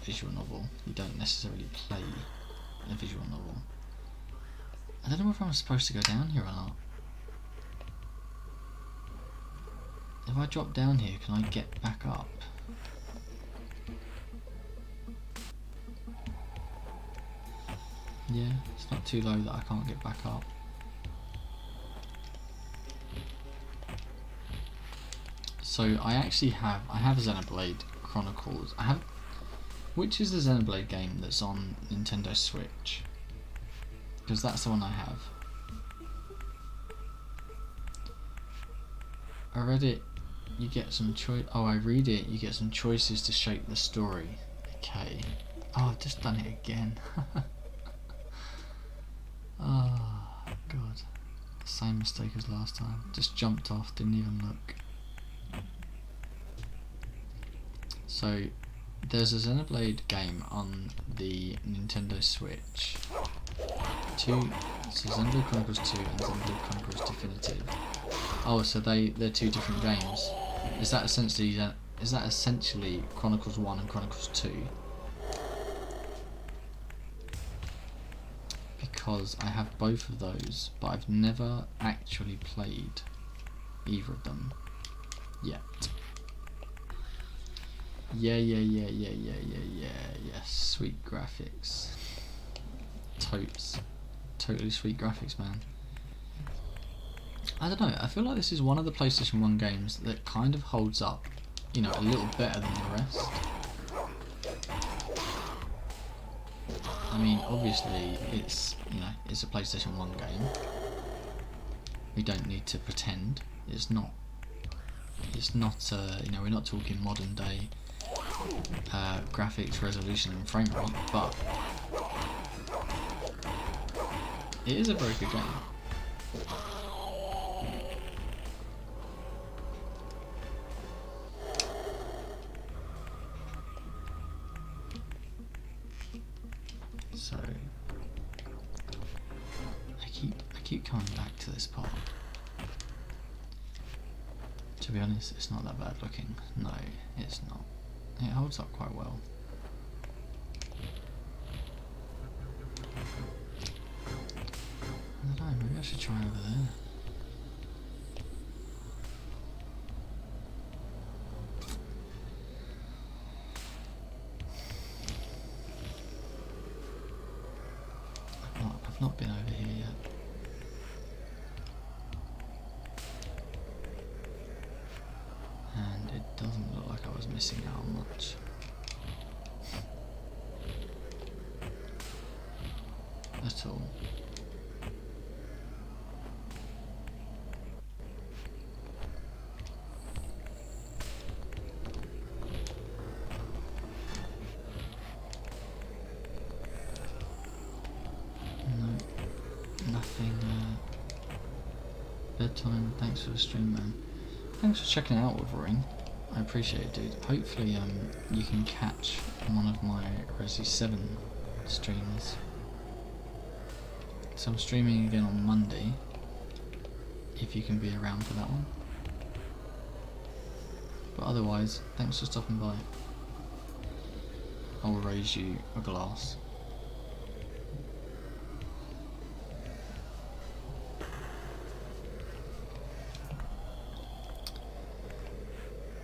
S1: visual novel. You don't necessarily play a visual novel. I don't know if I'm supposed to go down here or not. If I drop down here, can I get back up? Yeah, it's not too low that I can't get back up. So I actually have Xenoblade Chronicles. Which is the Xenoblade game that's on Nintendo Switch? Because that's the one I have. I read it. You get some choice. Oh, I read it. You get some choices to shape the story. Okay. Oh, I've just done it again. Oh God. Same mistake as last time. Just jumped off. Didn't even look. So, there's a Xenoblade game on the Nintendo Switch. So Xenoblade Chronicles 2 and Xenoblade Chronicles Definitive. Oh, so they're two different games. Is that essentially Chronicles 1 and Chronicles 2? Because I have both of those, but I've never actually played either of them yet. Yeah, sweet graphics. Totally sweet graphics, man. I don't know, I feel like this is one of the PlayStation 1 games that kind of holds up, you know, a little better than the rest. I mean, obviously, it's, you know, it's a PlayStation 1 game. We don't need to pretend. It's not, you know, we're not talking modern day graphics, resolution and frame rate, but it is a very good game. So I keep coming back to this part. To be honest, it's not that bad looking. No, it's not. It holds up quite well. I don't know, maybe I should try over there. I've not been over here yet. And it doesn't look like I was missing out on much. At all. No, nothing. Bedtime. Thanks for the stream, man. Thanks for checking it out, Wolverine. I appreciate it, dude. Hopefully, you can catch one of my Resi 7 streams. So I'm streaming again on Monday, if you can be around for that one. But otherwise, thanks for stopping by. I'll raise you a glass.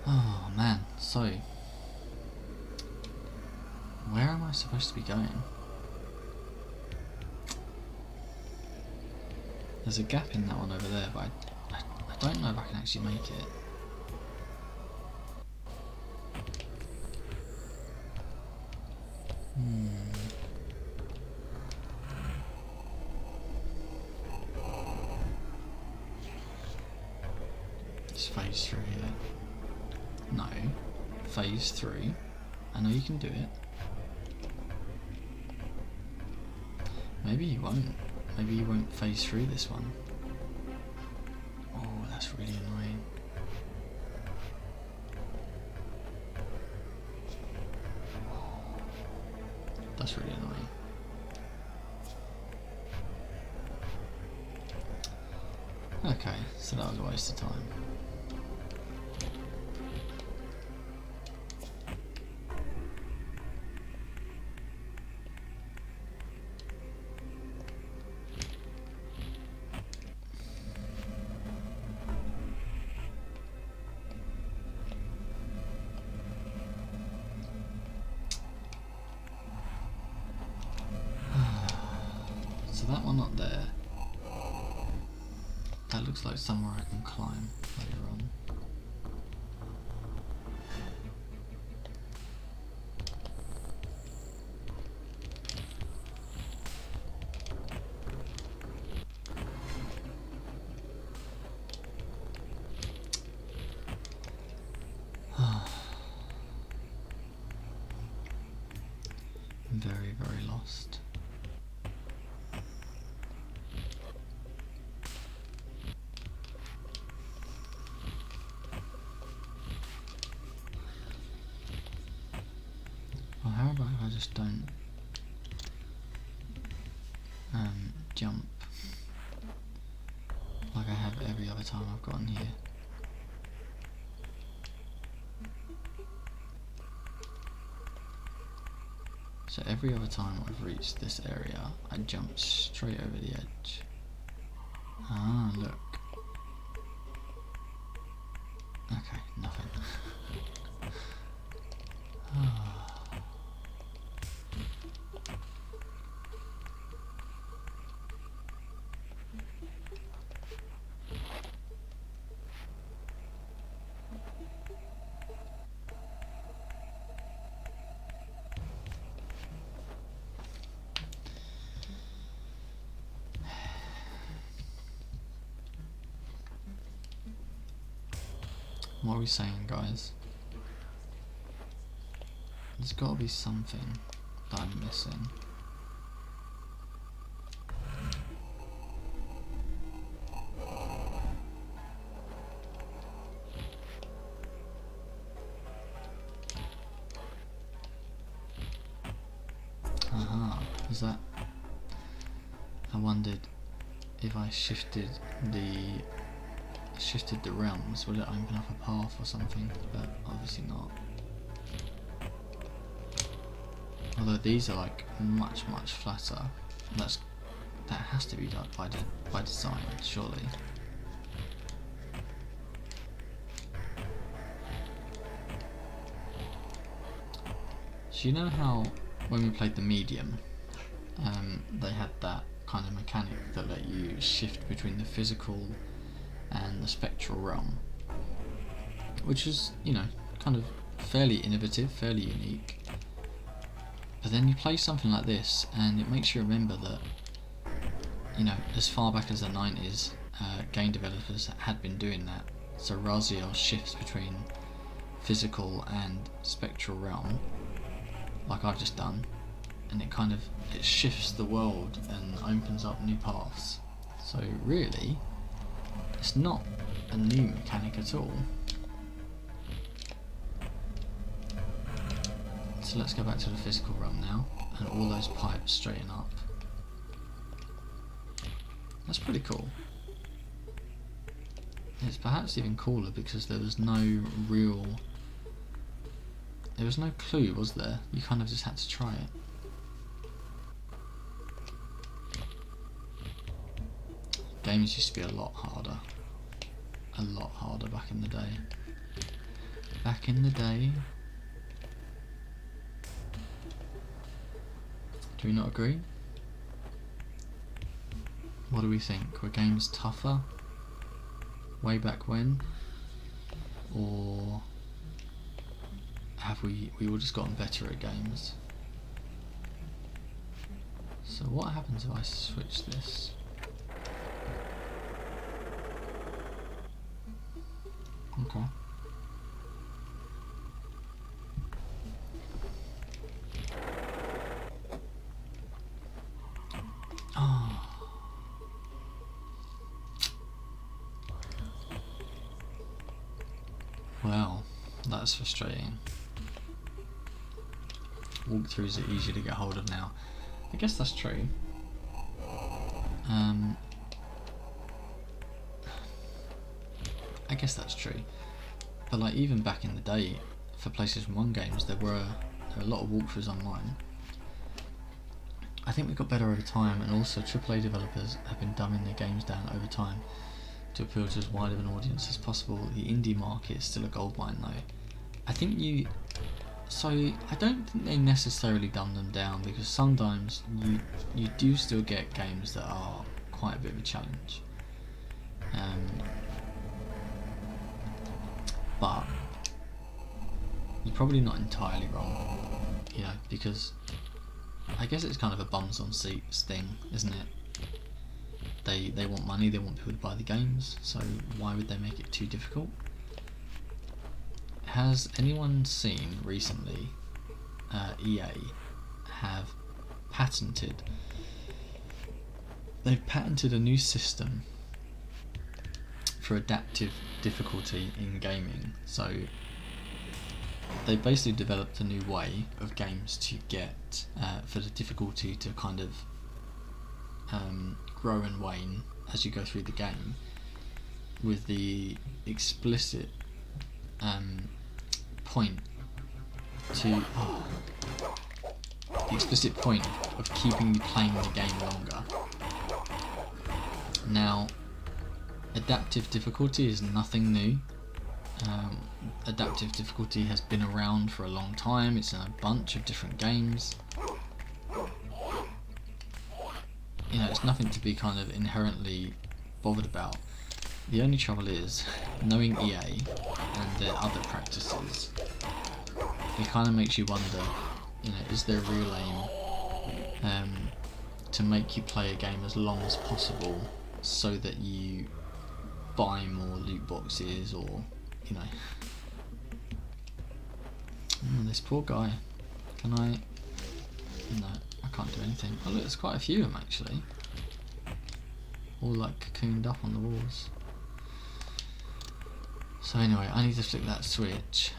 S1: Oh man, so where am I supposed to be going? There's a gap in that one over there, but I don't know if I can actually make it. It's phase 3 here. No, phase 3. I know you can do it. Maybe you won't. Maybe you won't phase through this one. Oh, that's really annoying. That's really annoying. Okay, so that was a waste of time. So that one up there, that looks like somewhere I can climb later on. I'm very, very lost. Well, how about if I just don't jump like I have every other time I've gotten here? So every other time I've reached this area, I jump straight over the edge. Ah, look. Okay, nothing. What are we saying, guys? There's got to be something that I'm missing. Aha, is that... I wondered if I shifted the realms, would it open up a path or something, but obviously not. Although these are like much flatter. That has to be done by design, surely. So you know how when we played the medium, they had that kind of mechanic that let you shift between the physical and the spectral realm, which is, you know, kind of fairly innovative, fairly unique. But then you play something like this and it makes you remember that, you know, as far back as the 90s, game developers had been doing that. So Raziel shifts between physical and spectral realm, like I've just done, and it shifts the world and opens up new paths. So really, it's not a new mechanic at all. So let's go back to the physical realm now, and all those pipes straighten up. That's pretty cool. It's perhaps even cooler because there was no clue, was there? You kind of just had to try it. Games used to be a lot harder back in the day. Back in the day. Do we not agree? What do we think? Were games tougher way back when? Or have we all just gotten better at games? So what happens if I switch this? Okay. Oh. Well, that's frustrating. walkthroughs are easier to get hold of now. I guess that's true. I guess that's true. But like even back in the day, for PlayStation 1 games, there were a lot of walkthroughs online. I think we got better over time, and also AAA developers have been dumbing their games down over time to appeal to as wide of an audience as possible. The indie market is still a goldmine though. I don't think they necessarily dumb them down, because sometimes you do still get games that are quite a bit of a challenge. But you're probably not entirely wrong, you know, because I guess it's kind of a bums on seats thing, isn't it? They want money, they want people to buy the games, so why would they make it too difficult? Has anyone seen recently EA have patented a new system for adaptive difficulty in gaming? So they basically developed a new way of games to get for the difficulty to kind of grow and wane as you go through the game, with the explicit point of keeping you playing the game longer. Now, adaptive difficulty is nothing new. Adaptive difficulty has been around for a long time. It's in a bunch of different games. You know, it's nothing to be kind of inherently bothered about. The only trouble is, knowing EA and their other practices, it kind of makes you wonder, you know, is their real aim to make you play a game as long as possible so that you buy more loot boxes, or, you know... this poor guy. Can I... No, I can't do anything. Oh look, there's quite a few of them actually. All like cocooned up on the walls. So anyway, I need to flick that switch.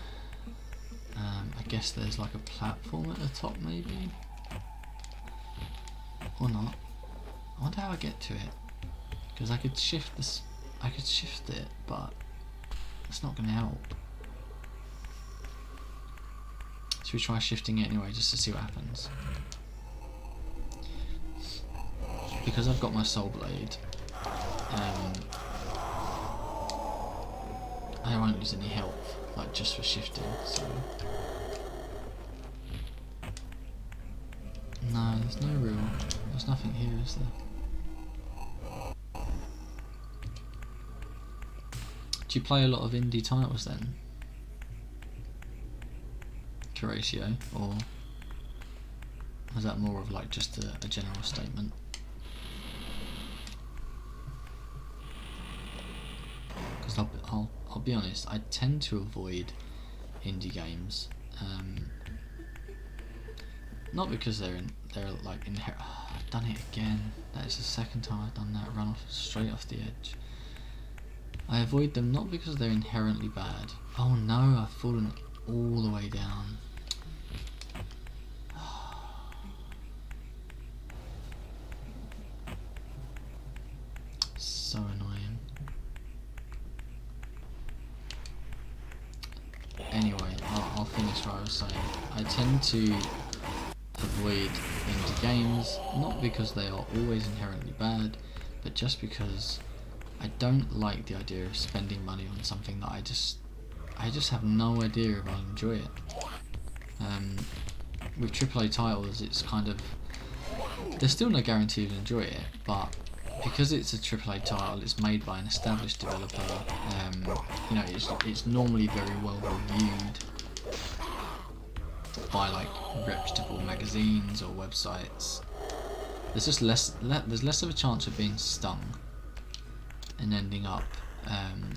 S1: I guess there's like a platform at the top maybe? Or not. I wonder how I get to it. Because I could shift this... I could shift it, but it's not going to help. Should we try shifting it anyway, just to see what happens? Because I've got my soul blade, I won't lose any health, like just for shifting, so... No, there's nothing here, is there? Do you play a lot of indie titles then? Curatio, or is that more of like just a general statement? Because I'll be honest, I tend to avoid indie games, not because they're like I've done it again. That is the second time I've done that. Run off straight off the edge. I avoid them not because they're inherently bad. Oh no, I've fallen all the way down. So annoying. Anyway, I'll finish what I was saying. I tend to avoid indie games, not because they are always inherently bad, but just because I don't like the idea of spending money on something that I just have no idea if I'll enjoy it. With AAA titles, it's kind of... There's still no guarantee to enjoy it, but because it's a AAA title, it's made by an established developer, you know, it's normally very well reviewed by like reputable magazines or websites. There's just there's less of a chance of being stung and ending up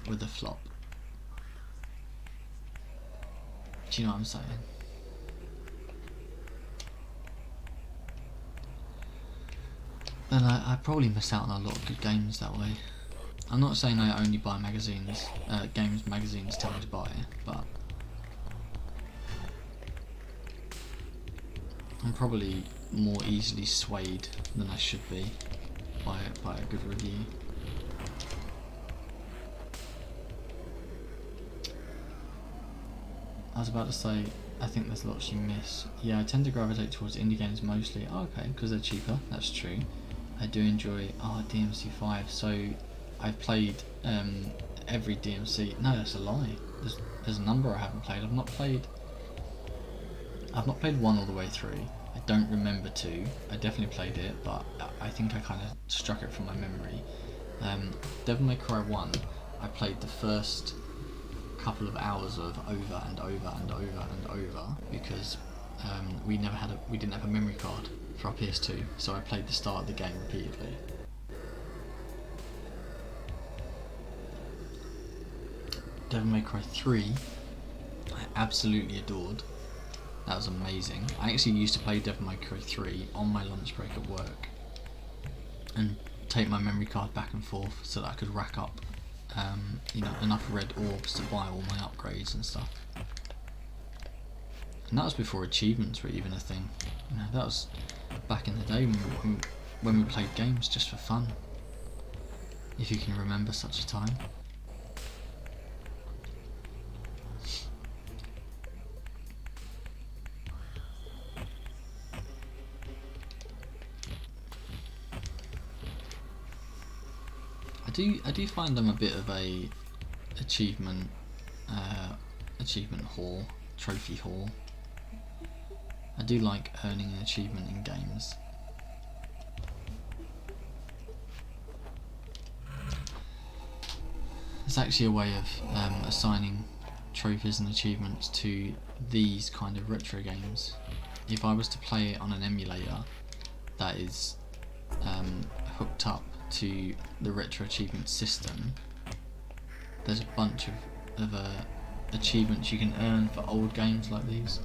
S1: with a flop. Do you know what I'm saying? And I probably miss out on a lot of good games that way. I'm not saying I only buy magazines, games magazines tell me to buy, but I'm probably more easily swayed than I should be by a good review. I was about to say, I think there's lots you miss. Yeah, I tend to gravitate towards indie games mostly. Oh, okay, because they're cheaper, that's true. I do enjoy, DMC5, so I've played every DMC. No, that's a lie. There's a number I haven't played. I've not played 1 all the way through. I don't remember 2. I definitely played it, but I think I kind of struck it from my memory. Devil May Cry 1, I played the first couple of hours of over and over and over and over because we didn't have a memory card for our PS2, so I played the start of the game repeatedly. Devil May Cry 3 I absolutely adored. That was amazing. I actually used to play Devil May Cry 3 on my lunch break at work and take my memory card back and forth so that I could rack up enough red orbs to buy all my upgrades and stuff. And that was before achievements were even a thing. That was back in the day when we played games just for fun. If you can remember such a time. I do find them a bit of a achievement whore, trophy whore. I do like earning an achievement in games. It's actually a way of assigning trophies and achievements to these kind of retro games. If I was to play it on an emulator that is hooked up to the retro achievement system, there's a bunch of achievements you can earn for old games like these.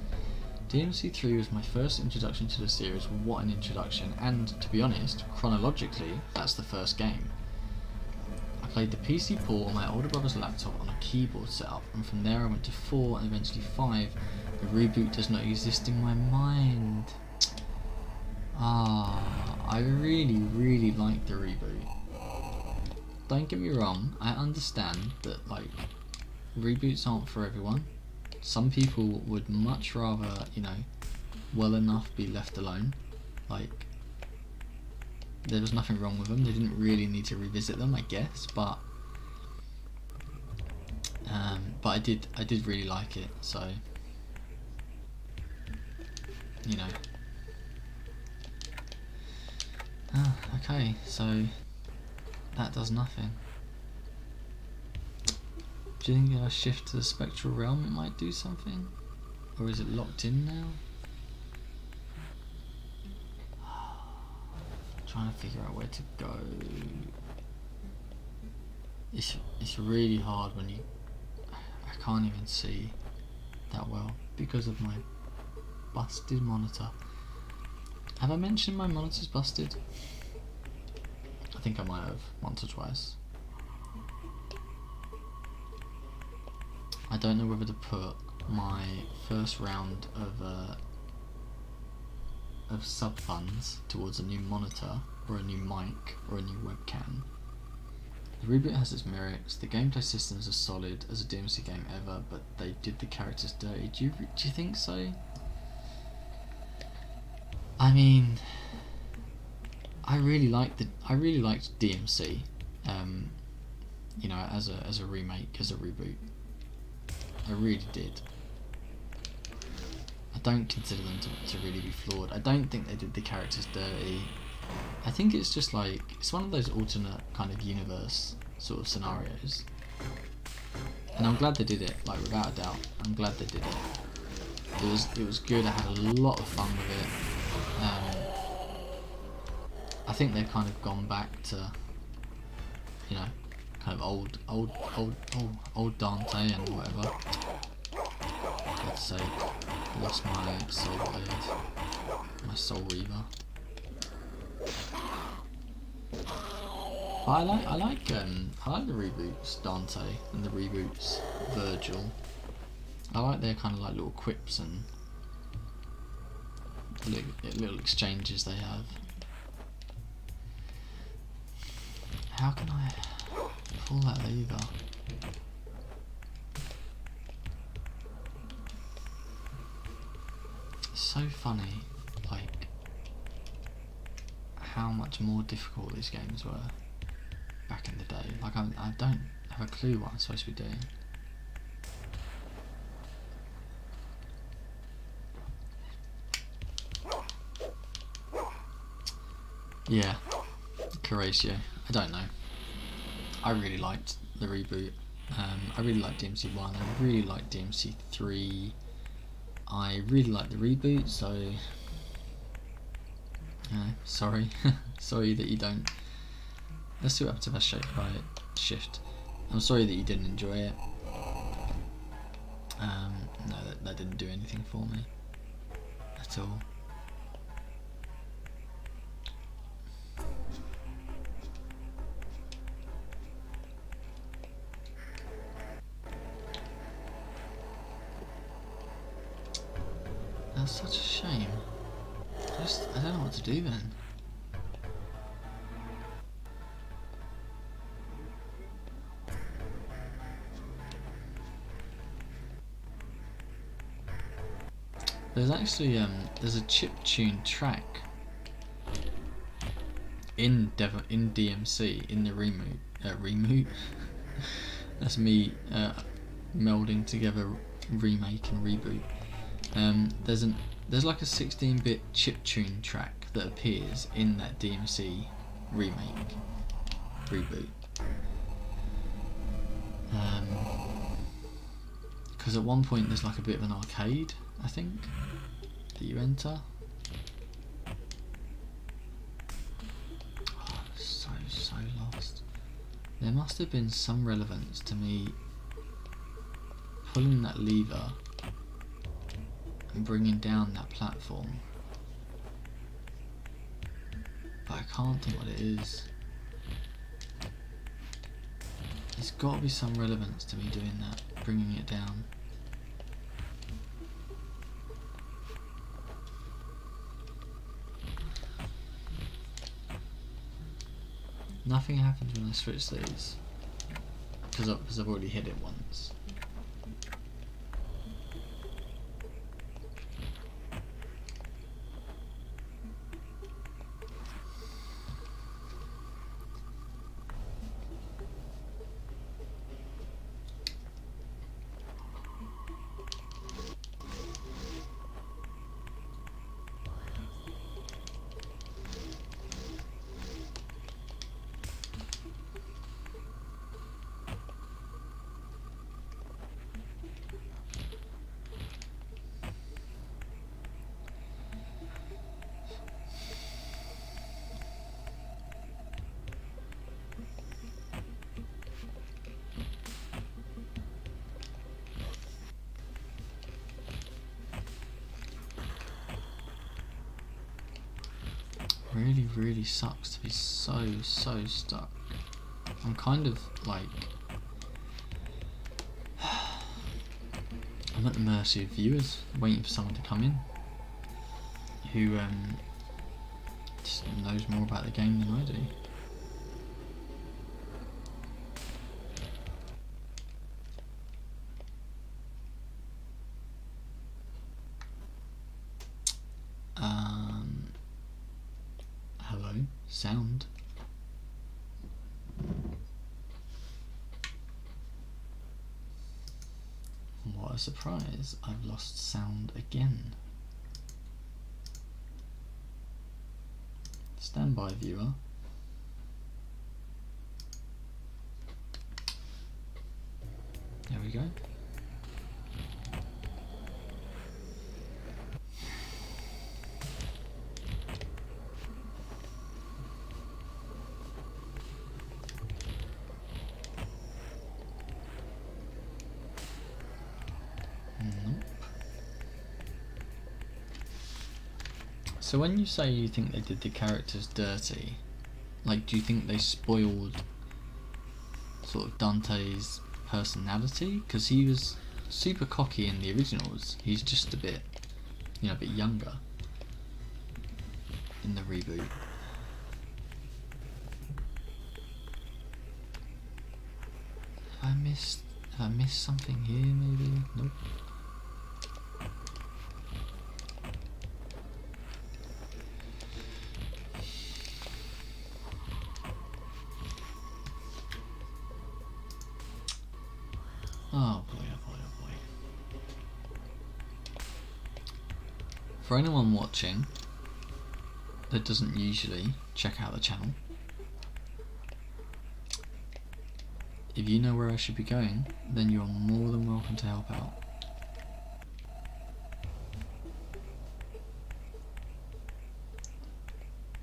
S1: DMC3 was my first introduction to the series. What an introduction, and to be honest, chronologically, that's the first game. I played the PC port on my older brother's laptop on a keyboard setup, and from there I went to 4 and eventually 5. The reboot does not exist in my mind. I really like the reboot. Don't get me wrong, I understand that reboots aren't for everyone. Some people would much rather, well enough be left alone. There was nothing wrong with them, they didn't really need to revisit them, I guess, but I did really like it, so okay, so that does nothing. Do you think if I shift to the spectral realm it might do something? Or is it locked in now? Trying to figure out where to go. It's really hard when I can't even see that well because of my busted monitor. Have I mentioned my monitor's busted? I think I might have once or twice. I don't know whether to put my first round of sub funds towards a new monitor or a new mic or a new webcam. The reboot has its merits. The gameplay system is as solid as a DMC game ever, but they did the characters dirty. Do you think so? I mean, I really liked DMC, as a remake, as a reboot. I really did. I don't consider them to really be flawed. I don't think they did the characters dirty. I think it's just it's one of those alternate kind of universe sort of scenarios. And I'm glad they did it, without a doubt. I'm glad they did it. It was good, I had a lot of fun with it. I think they've kind of gone back to, kind of old Dante and whatever. Let's say, lost my soul blade, my soul Reaver. I like the reboots Dante and the reboots Virgil. I like their kind of little quips and little exchanges they have. How can I pull that lever? It's so funny, like, how much more difficult these games were back in the day. Like, I don't have a clue what I'm supposed to be doing. Yeah, Horatio. I don't know. I really liked the reboot. I really liked DMC1. I really liked DMC3. I really liked the reboot. So, sorry, sorry that you don't. Let's see what happens if I shift. I'm sorry that you didn't enjoy it. No, that didn't do anything for me at all. That's such a shame. I don't know what to do then. There's actually there's a chiptune track in DMC in the remake. That's me melding together remake and reboot. There's like a 16-bit chiptune track that appears in that DMC remake reboot. Because at one point there's like a bit of an arcade, I think, that you enter. Oh, I'm so lost. There must have been some relevance to me pulling that lever and bringing down that platform, but I can't think what it is. There's got to be some relevance to me doing that, bringing it down. Nothing happens when I switch these, because I've already hit it once. Really sucks to be so stuck. I'm kind of like I'm at the mercy of viewers, waiting for someone to come in who just knows more about the game than I do. Hello, sound. What a surprise, I've lost sound again. Stand by, viewer. There we go. So when you say you think they did the characters dirty, like, do you think they spoiled sort of Dante's personality? Because he was super cocky in the originals. He's just a bit, a bit younger. in the reboot. Have I missed something here maybe? Nope. Oh boy, oh boy, oh boy. For anyone watching that doesn't usually check out the channel, if you know where I should be going, then you're more than welcome to help out.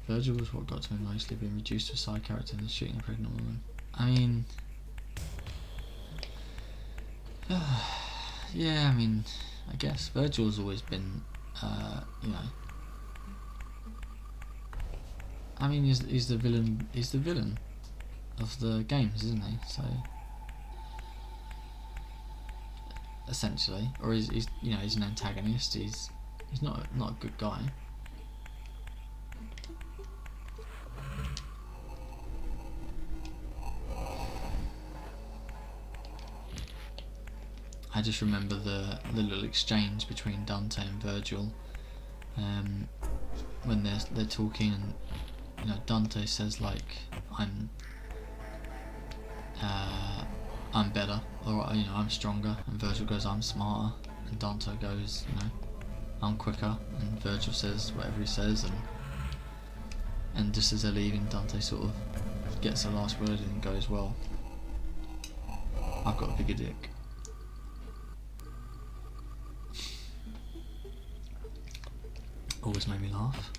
S1: Virgil was what got to him mostly, being reduced to a side character and shooting a pregnant woman. I mean... yeah, I mean, I guess Virgil's always been, you know... I mean, he's the villain of the games, isn't he? So... essentially, or he's you know, he's an antagonist. He's not a good guy. I just remember the little exchange between Dante and Virgil when they're talking, and you know, Dante says like, I'm better, or you know, I'm stronger, and Virgil goes, I'm smarter, and Dante goes, you know, I'm quicker, and Virgil says whatever he says, and just as they're leaving, Dante sort of gets the last word and goes, well, I've got a bigger dick. Always made me laugh.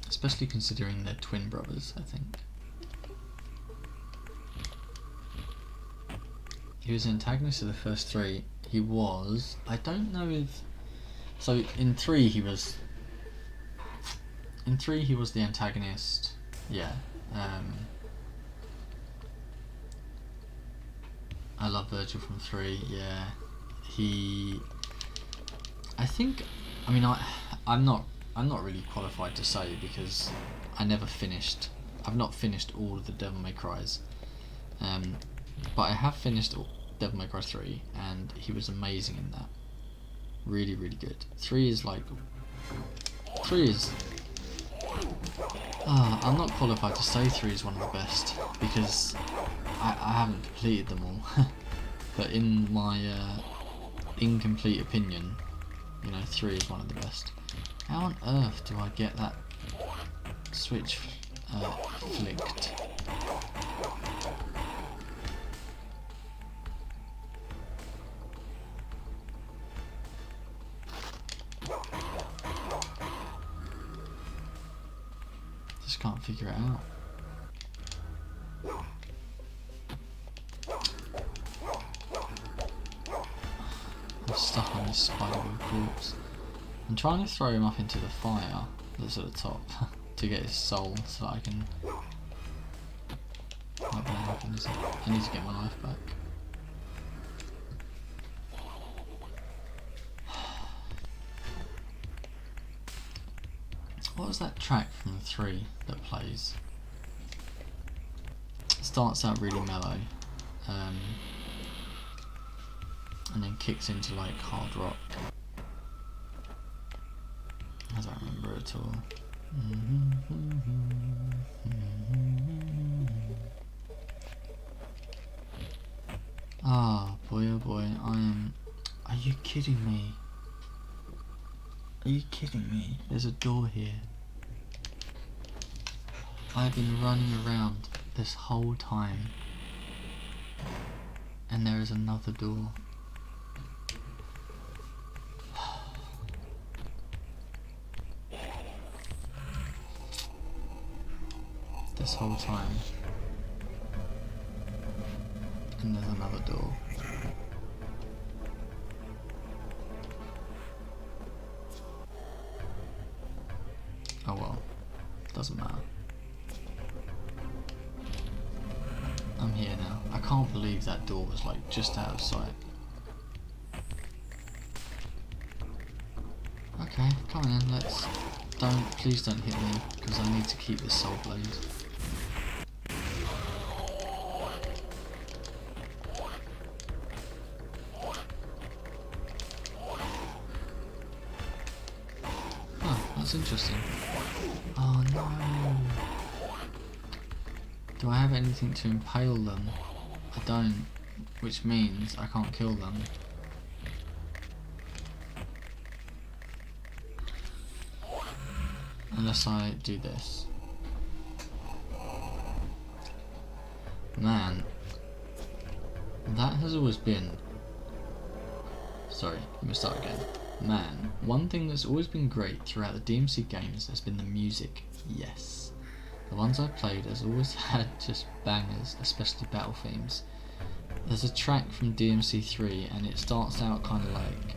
S1: Especially considering they're twin brothers, I think. He was the antagonist of the first three. He was... I don't know if... So, in 3 he was... In 3 he was the antagonist. Yeah. I love Virgil from 3, yeah. He... I think... I mean, I'm not really qualified to say because I never finished... I've not finished all of the Devil May Cries. But I have finished Devil May Cry 3, and he was amazing in that. Really, really good. 3 is like... 3 is... I'm not qualified to say 3 is one of the best, because I haven't completed them all. But in my incomplete opinion, you know, 3 is one of the best. How on earth do I get that switch flicked? Just can't figure it out. I'm stuck on this spider corpse. I'm trying to throw him up into the fire that's at the top to get his soul so that I can... Not gonna happen, is it? I need to get my life back. What was that track from 3 that plays? It starts out really mellow, and then kicks into like hard rock. I don't remember it at all. Ah, boy oh boy, I am... Are you kidding me? Are you kidding me? There's a door here. I've been running around this whole time, and there is another door. This whole time, and there's another door. Oh well, doesn't matter. I'm here now. I can't believe that door was like just out of sight. Okay. Come on then, please don't hit me, because I need to keep this soul blade. Oh, that's interesting. Oh no! Do I have anything to impale them? I don't, which means I can't kill them. Unless I do this. Man, that has always been... Sorry, let me start again. Man, one thing that's always been great throughout the DMC games has been the music, yes. The ones I've played has always had just bangers, especially battle themes. There's a track from DMC 3 and it starts out kind of like...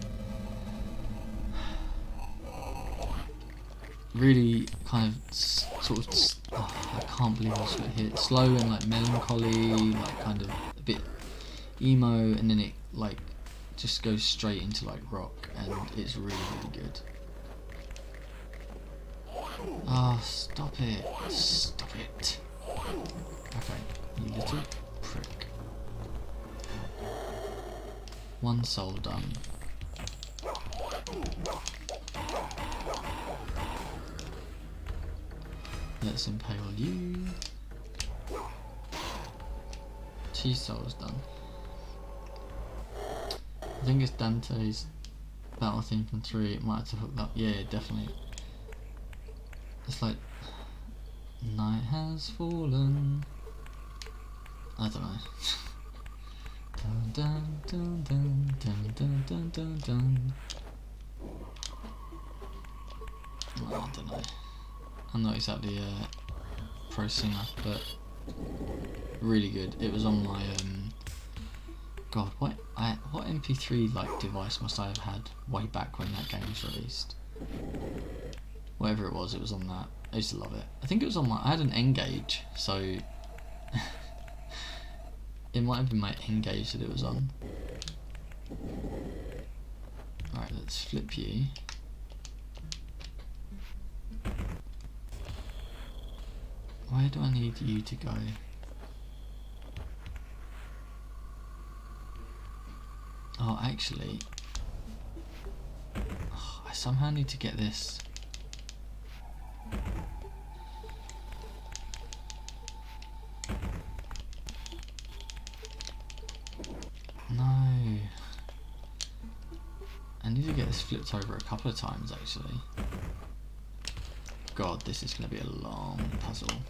S1: really kind of sort of... I can't believe I split here. Slow and like melancholy, like kind of a bit emo, and then it like just goes straight into like rock, and it's really good. Oh, stop it. Stop it. Okay, you little prick. One soul done. Let's impale you. 2 souls done. I think it's Dante's battle theme from 3. It might have to hook that. Yeah, definitely. It's like night has fallen. I don't know. Dun, dun, dun, dun, dun, dun, dun, dun, dun. Oh, I don't know. I'm not exactly a pro singer, but really good. It was on my God, what MP3 like device must I have had way back when that game was released? Whatever it was on that. I used to love it. I think it was on I had an N-Gage, so it might have been my N-Gage that it was on. Alright, let's flip you. Where do I need you to go? Oh, actually, I somehow need to get this. No. I need to get this flipped over a couple of times, actually. God, this is going to be a long puzzle.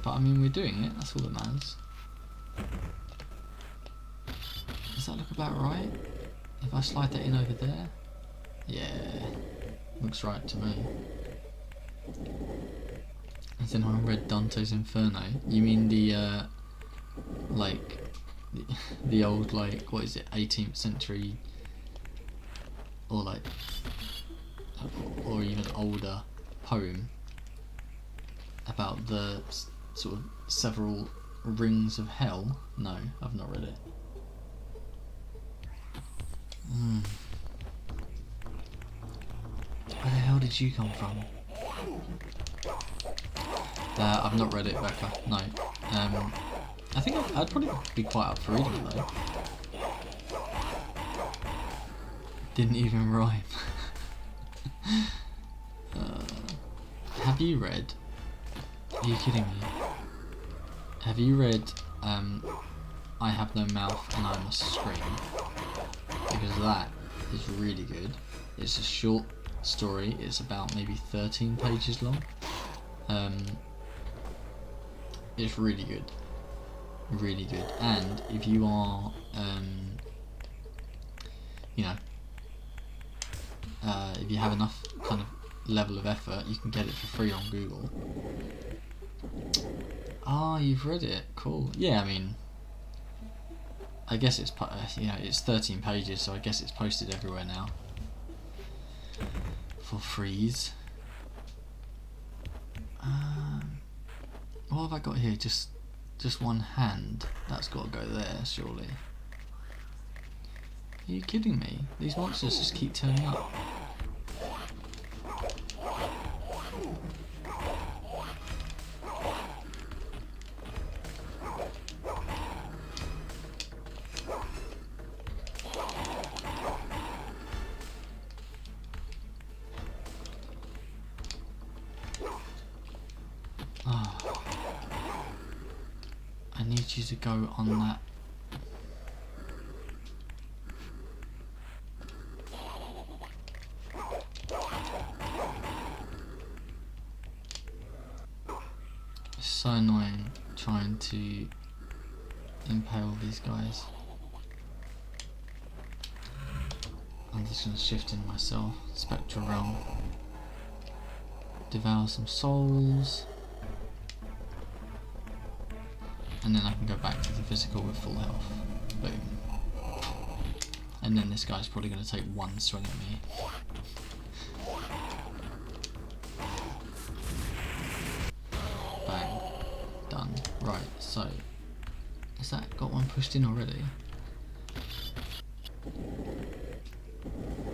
S1: But I mean, we're doing it, that's all that matters. Does that look about right? If I slide that in over there? Yeah, looks right to me. As in, I read Dante's Inferno. You mean the, like, the old, like, what is it, 18th century, or like, or even older poem about the sort of several rings of hell? No, I've not read it. Where the hell did you come from? I've not read it, Becca. No. I think I'd probably be quite up for reading it though. Didn't even rhyme. Have you read? Are you kidding me? Have you read I Have No Mouth and I Must Scream? Because that is really good. It's a short story. It's about maybe 13 pages long. It's really good. Really good. And if you are, you know, if you have enough kind of level of effort, you can get it for free on Google. Ah, you've read it. Cool. Yeah, I mean, I guess it's, you know, it's 13 pages, so I guess it's posted everywhere now for freeze. What have I got here? Just one hand. That's got to go there, surely. Are you kidding me? These monsters just keep turning up. Oh. I need you to go on that. It's so annoying trying to impale these guys. I'm just going to shift in myself, Spectral Realm, devour some souls, and then I can go back to the physical with full health. Boom. And then this guy's probably going to take one swing at me. Bang. Done. Right, so has that got one pushed in already?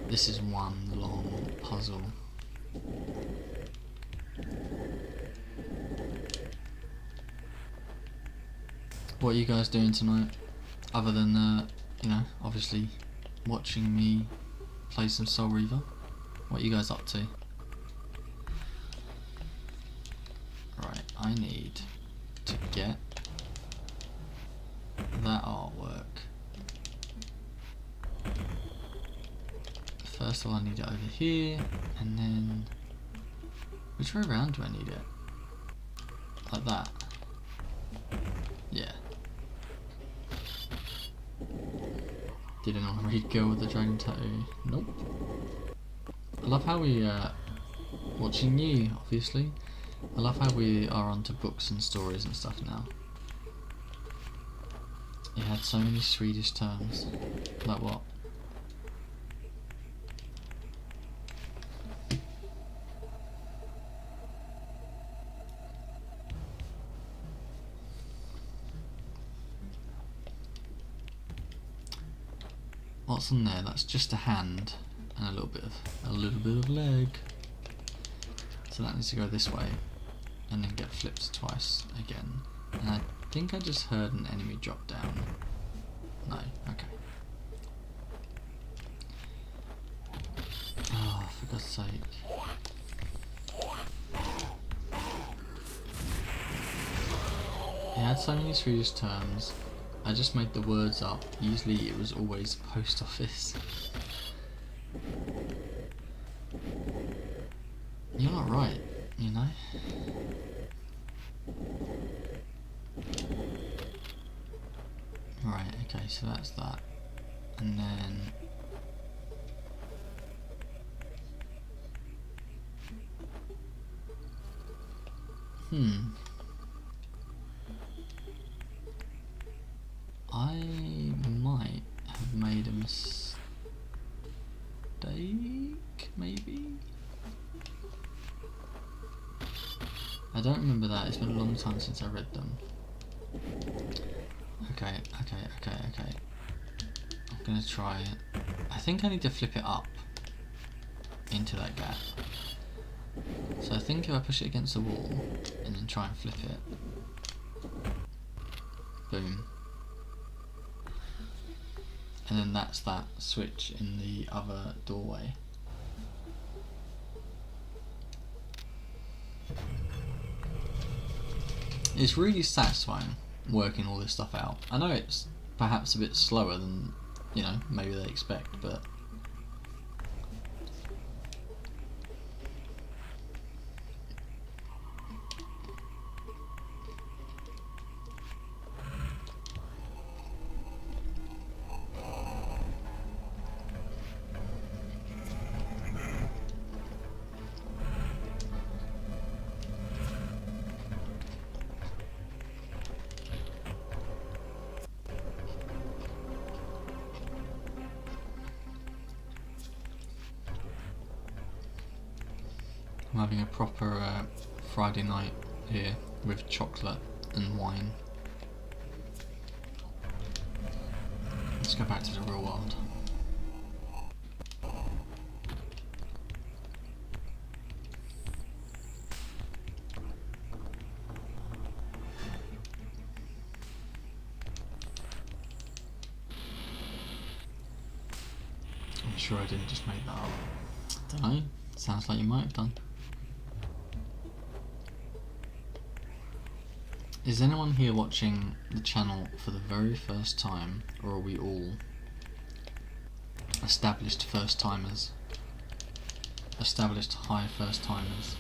S1: This is one long puzzle. What are you guys doing tonight? Other than, you know, obviously watching me play some Soul Reaver. What are you guys up to? Right, I need to get that artwork. First of all, I need it over here, and then which way around do I need it? Like that. Yeah. Didn't want to read Girl with the Dragon Tattoo. Nope. I love how we, watching you, obviously. I love how we are onto books and stories and stuff now. It had so many Swedish terms. Like what? What's on there? That's just a hand and a little bit of leg. So that needs to go this way and then get flipped twice again. And I think I just heard an enemy drop down. No, okay. Oh, for God's sake. It had so many Swedish terms. I just made the words up. Usually it was always post office. You're not right, you know? Right, okay, so that's that. And then I might have made a mistake, maybe? I don't remember that, it's been a long time since I read them. Okay. I'm gonna try it. I think I need to flip it up into that gap. So I think if I push it against the wall and then try and flip it. Boom. And then that's that switch in the other doorway. It's really satisfying working all this stuff out. I know it's perhaps a bit slower than, you know, maybe they expect, but I'm having a proper Friday night here with chocolate and wine. Let's go back to the real world. I'm sure I didn't just make that up. Don't know. Sounds like you might have done. Is anyone here watching the channel for the very first time, or are we all established first timers? Established high first timers?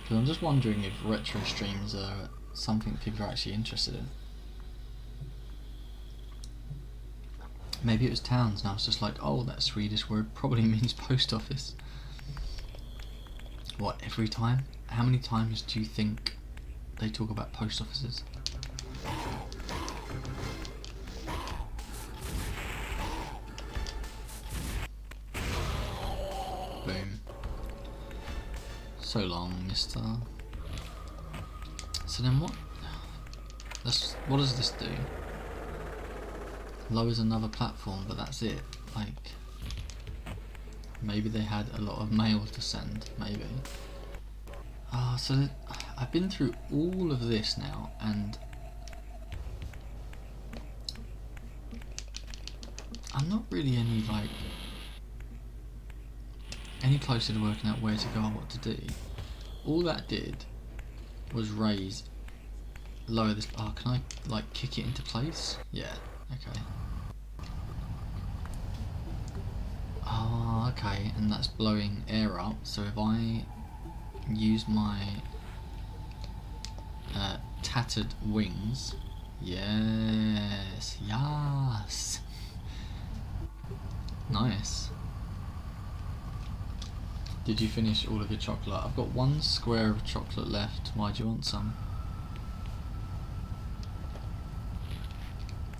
S1: Because I'm just wondering if retro streams are something people are actually interested in. Maybe it was towns and I was just like, oh, that Swedish word probably means post office. What, every time? How many times do you think they talk about post offices? Boom. So long, mister. So then what does this do? Lowers another platform, but that's it. Like, maybe they had a lot of mail to send, maybe. So I've been through all of this now, and I'm not really any closer to working out where to go and what to do. All that did was lower this. Oh, can I like kick it into place? Yeah. Okay. Oh, okay, and that's blowing air up. So if I use my tattered wings, yes, nice. Did you finish all of your chocolate? I've got one square of chocolate left. Why do you want some?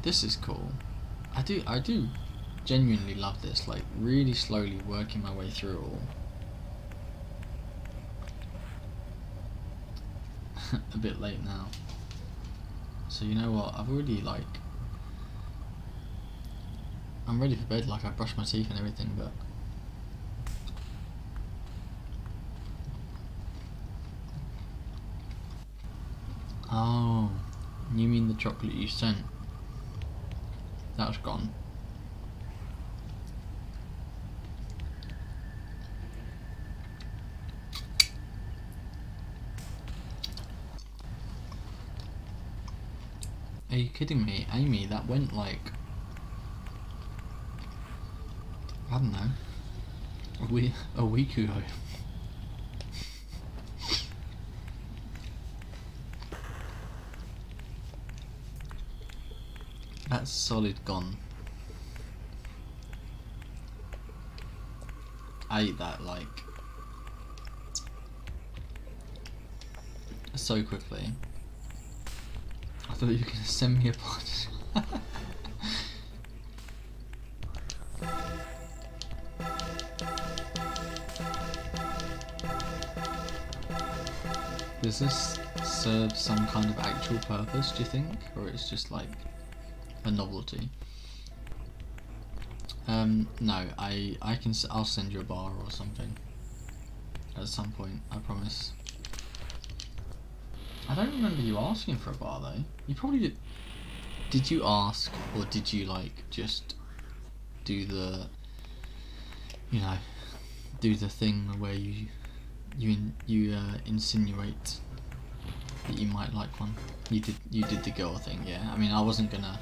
S1: This is cool. I do genuinely love this, like really slowly working my way through it all. A bit late now. So you know what, I'm ready for bed, like I brushed my teeth and everything, but oh, you mean the chocolate you sent? That was gone. Are you kidding me, Amy? That went like, I don't know, a week ago. That's solid gone. I ate that like so quickly. I thought you were gonna send me a pot. Does this serve some kind of actual purpose, do you think? Or it's just like a novelty? No, I'll send you a bar or something at some point, I promise. I don't remember you asking for a bar though. You probably did. Did you ask, or did you like just do the, do the thing where you insinuate that you might like one? You did the girl thing, yeah. I mean, I wasn't gonna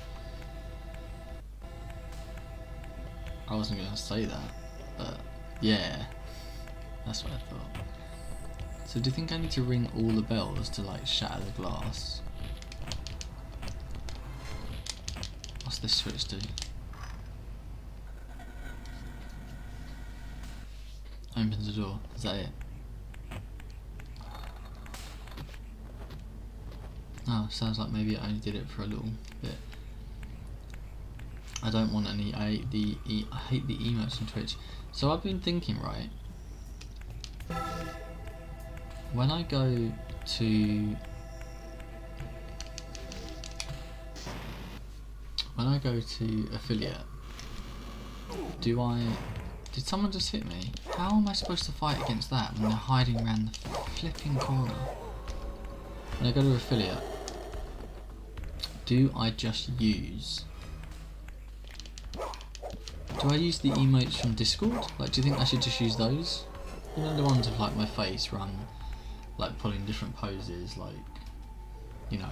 S1: say that, but yeah, that's what I thought. So do you think I need to ring all the bells to like shatter the glass? What's this switch do? Opens the door. Is that it? Oh, sounds like maybe I only did it for a little bit. I don't want any. I hate the emotes on Twitch. So I've been thinking, right? When I go to affiliate, did someone just hit me? How am I supposed to fight against that when they're hiding around the flipping corner? When I go to affiliate, do I just use... Do I use the emotes from Discord? Like, do you think I should just use those? You know, the ones of like my face run, like pulling different poses, like you know,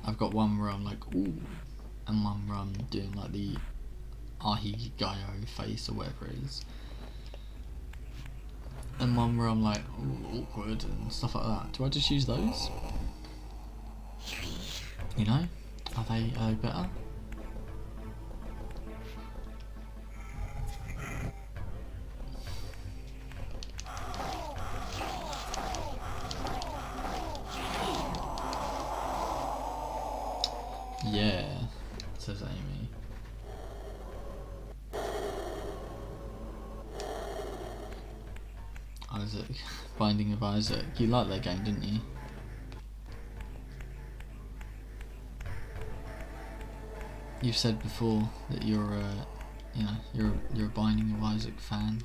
S1: I've got one where I'm like, ooh, and one where I'm doing like the Ahigayo face or whatever it is, and one where I'm like, ooh, awkward and stuff like that. Do I just use those? You know, are they better? Yeah, says Amy. Isaac, Binding of Isaac. You liked that game, didn't you? You've said before that you're you know, you're a Binding of Isaac fan.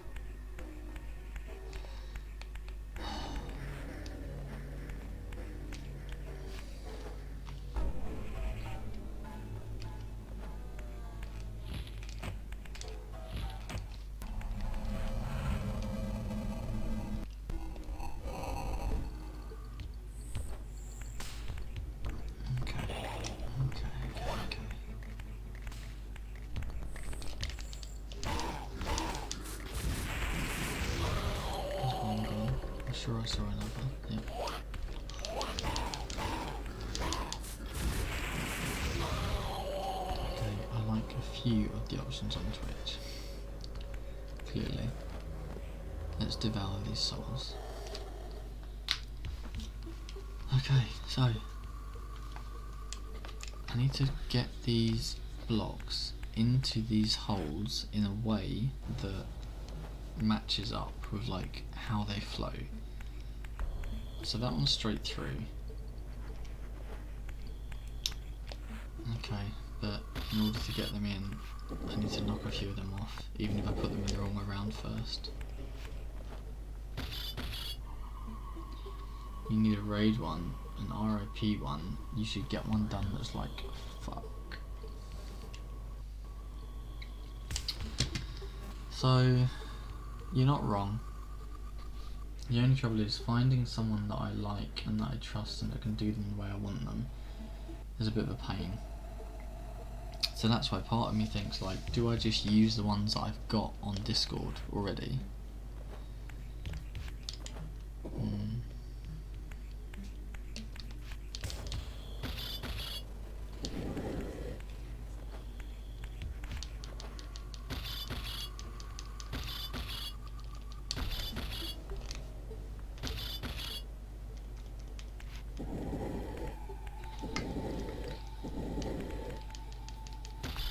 S1: Sure, I saw another. Yep. Okay, I like a few of the options on Twitch. Clearly. Let's devour these souls. Okay, so I need to get these blocks into these holes in a way that matches up with like how they flow. So that one's straight through. Okay, but in order to get them in, I need to knock a few of them off, even if I put them in the wrong way around first. You need a raid one, an RIP one. You should get one done that's like, fuck. So, you're not wrong. The only trouble is finding someone that I like and that I trust and that can do them the way I want them is a bit of a pain. So that's why part of me thinks like, do I just use the ones that I've got on Discord already?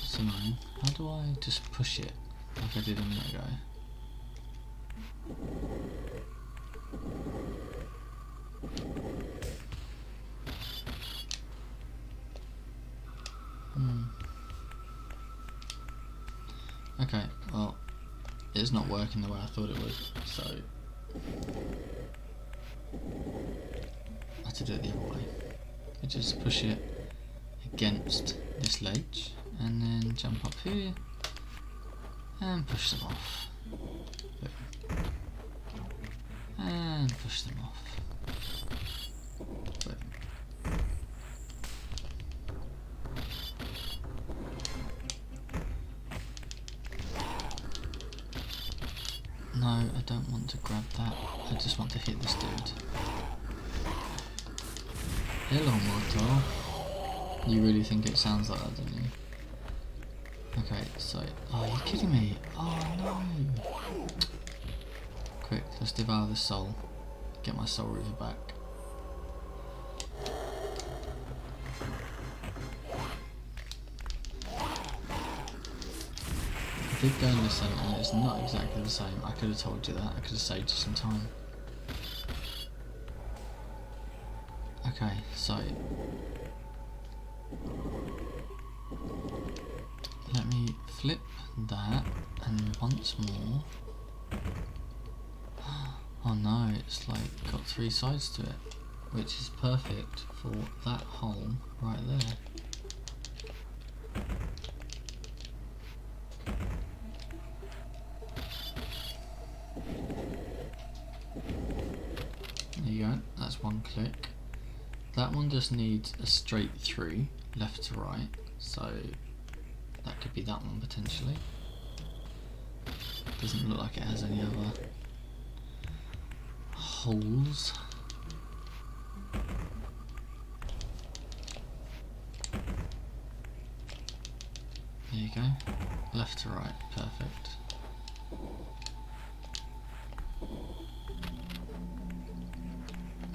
S1: It's annoying. How do I just push it like I did a minute ago? Okay, well, it's not working the way I thought it would, so I have to do it the other way. I just push it against this ledge and then jump up here and push them off. Boom. And push them off. Boom. No, I don't want to grab that. I just want to hit this dude. Hello, Mortal. You really think it sounds like that, don't you? Okay, so... Oh, you're kidding me. Oh, no. Quick, let's devour the soul. Get my soul Reaver back. I did go in the centre and it's not exactly the same. I could have told you that. I could have saved you some time. Okay, so... let me flip that, and once more... Oh no, it's like got 3 sides to it, which is perfect for that hole right there. There you go, that's one click. that one just needs a straight through, left to right, so that could be that one potentially. Doesn't look like it has any other holes. There you go, left to right, perfect.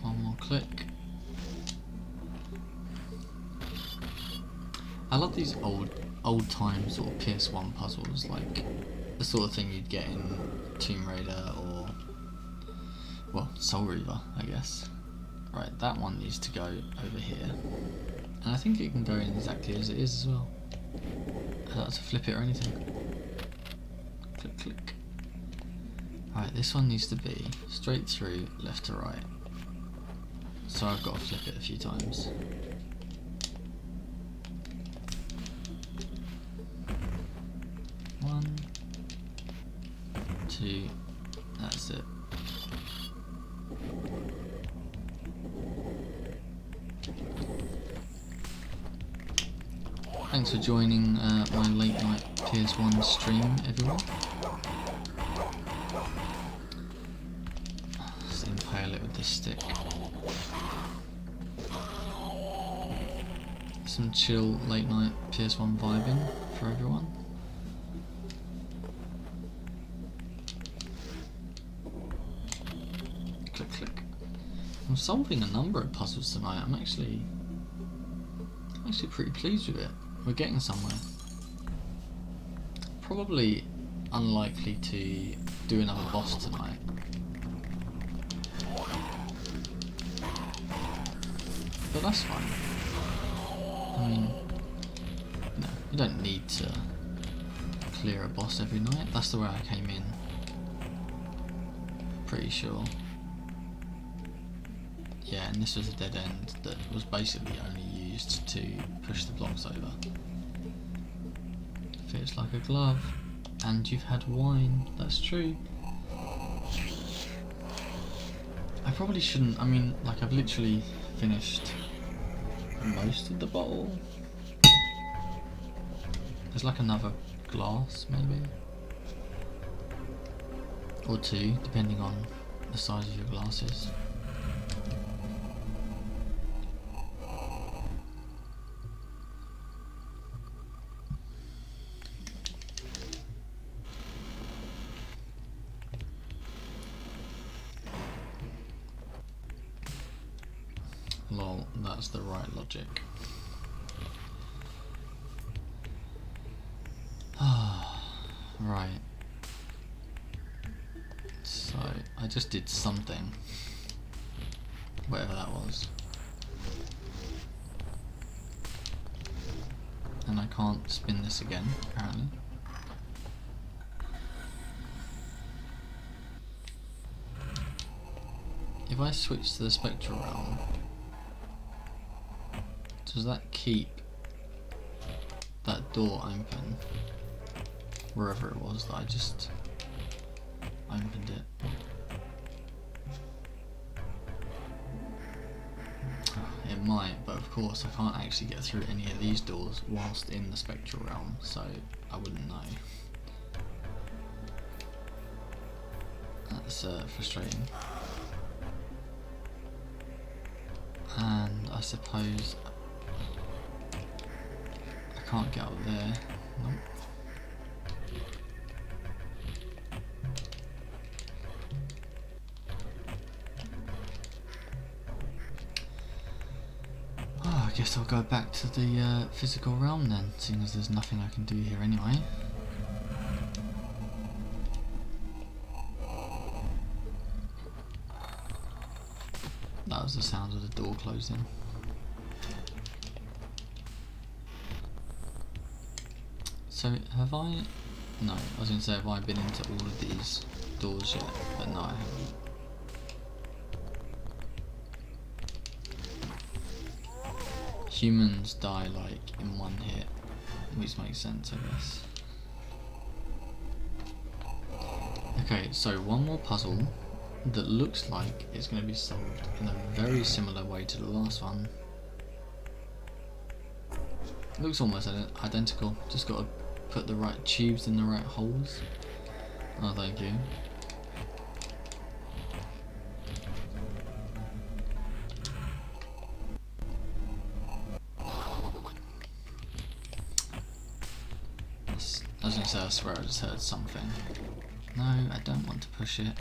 S1: One more click. I love these old time sort of PS1 puzzles, like the sort of thing you'd get in Tomb Raider or, well, Soul Reaver, I guess. Right, that one needs to go over here, and I think it can go in exactly as it is as well. I don't have to flip it or anything. Click, click. Right, this one needs to be straight through, left to right. So I've got to flip it a few times. One, two, that's it. Thanks for joining my late night PS1 stream, everyone. Just impale it with this stick. Some chill late night PS1 vibing for everyone. Click, click. I'm solving a number of puzzles tonight. I'm actually pretty pleased with it. We're getting somewhere. Probably unlikely to do another boss tonight. But that's fine. I mean, no, you don't need to clear a boss every night. That's the way I came in. Pretty sure. Yeah, and this was a dead end that was basically only used to push the blocks over. Fits like a glove. And you've had wine, that's true. I probably shouldn't, I mean, like I've literally finished most of the bottle. There's like another glass maybe. Or two, depending on the size of your glasses. Lol, that's the right logic. Right. So, I just did something. Whatever that was. And I can't spin this again, apparently. If I switch to the spectral realm, does that keep that door open? Wherever it was that I just opened it. It might, but of course I can't actually get through any of these doors whilst in the spectral realm, so I wouldn't know. That's frustrating. And I suppose I can't get up there. Nope. Oh, I guess I'll go back to the physical realm then, seeing as there's nothing I can do here anyway. That was the sound of the door closing. So have I... No, I was going to say have I been into all of these doors yet, but no I haven't. Humans die like in one hit, which makes sense I guess. Okay, so one more puzzle that looks like it's going to be solved in a very similar way to the last one. Looks almost identical, just got to put the right tubes in the right holes. Oh, thank you. I was going to say, I swear I just heard something. No, I don't want to push it.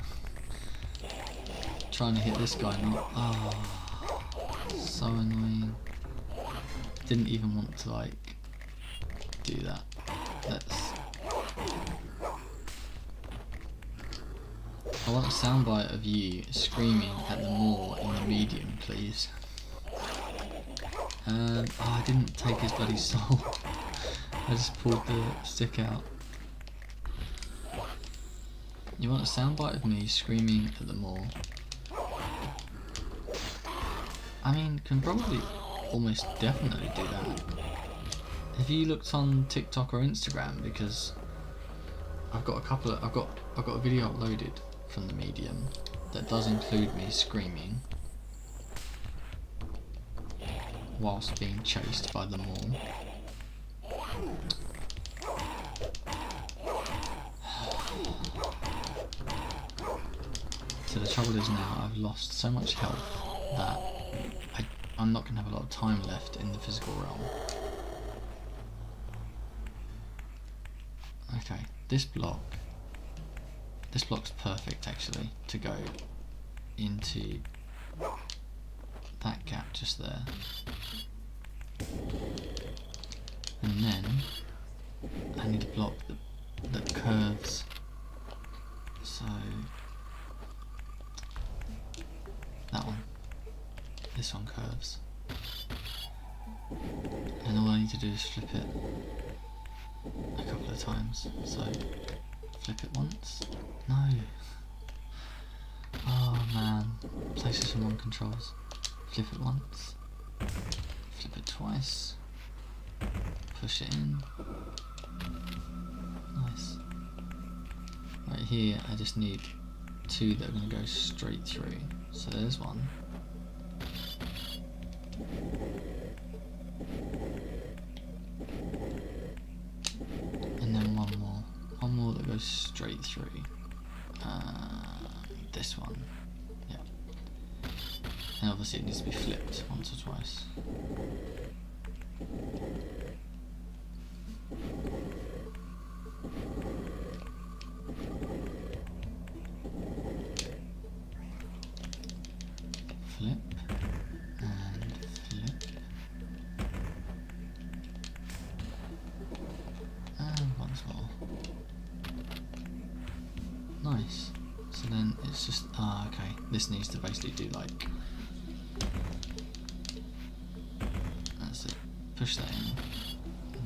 S1: Trying to hit this guy, not. Oh, so annoying. Didn't even want to, like, do that. I want a soundbite of you screaming at the mall in the medium, please. Oh, I didn't take his bloody soul. I just pulled the stick out. You want a soundbite of me screaming at the mall? I mean, can probably almost definitely do that. Have you looked on TikTok or Instagram? Because I've got a video uploaded from the medium that does include me screaming whilst being chased by the mall. So the trouble is now I've lost so much health that I'm not going to have a lot of time left in the physical realm. Okay, this block's perfect actually to go into that gap just there. And then I need a block that curves, so that one. This one curves. And all I need to do is flip it a couple of times. So, flip it once. No. Oh man. PlayStation 1 controls. Flip it once. Flip it twice. Push it in. Nice. Right here, I just need two that are going to go straight through. So there's one. And then one more that goes straight through. This one, yeah. And obviously it needs to be flipped once or twice. Flip. And flip. And once more. Nice. So then it's just, okay, this needs to basically do like, that's it, push that in,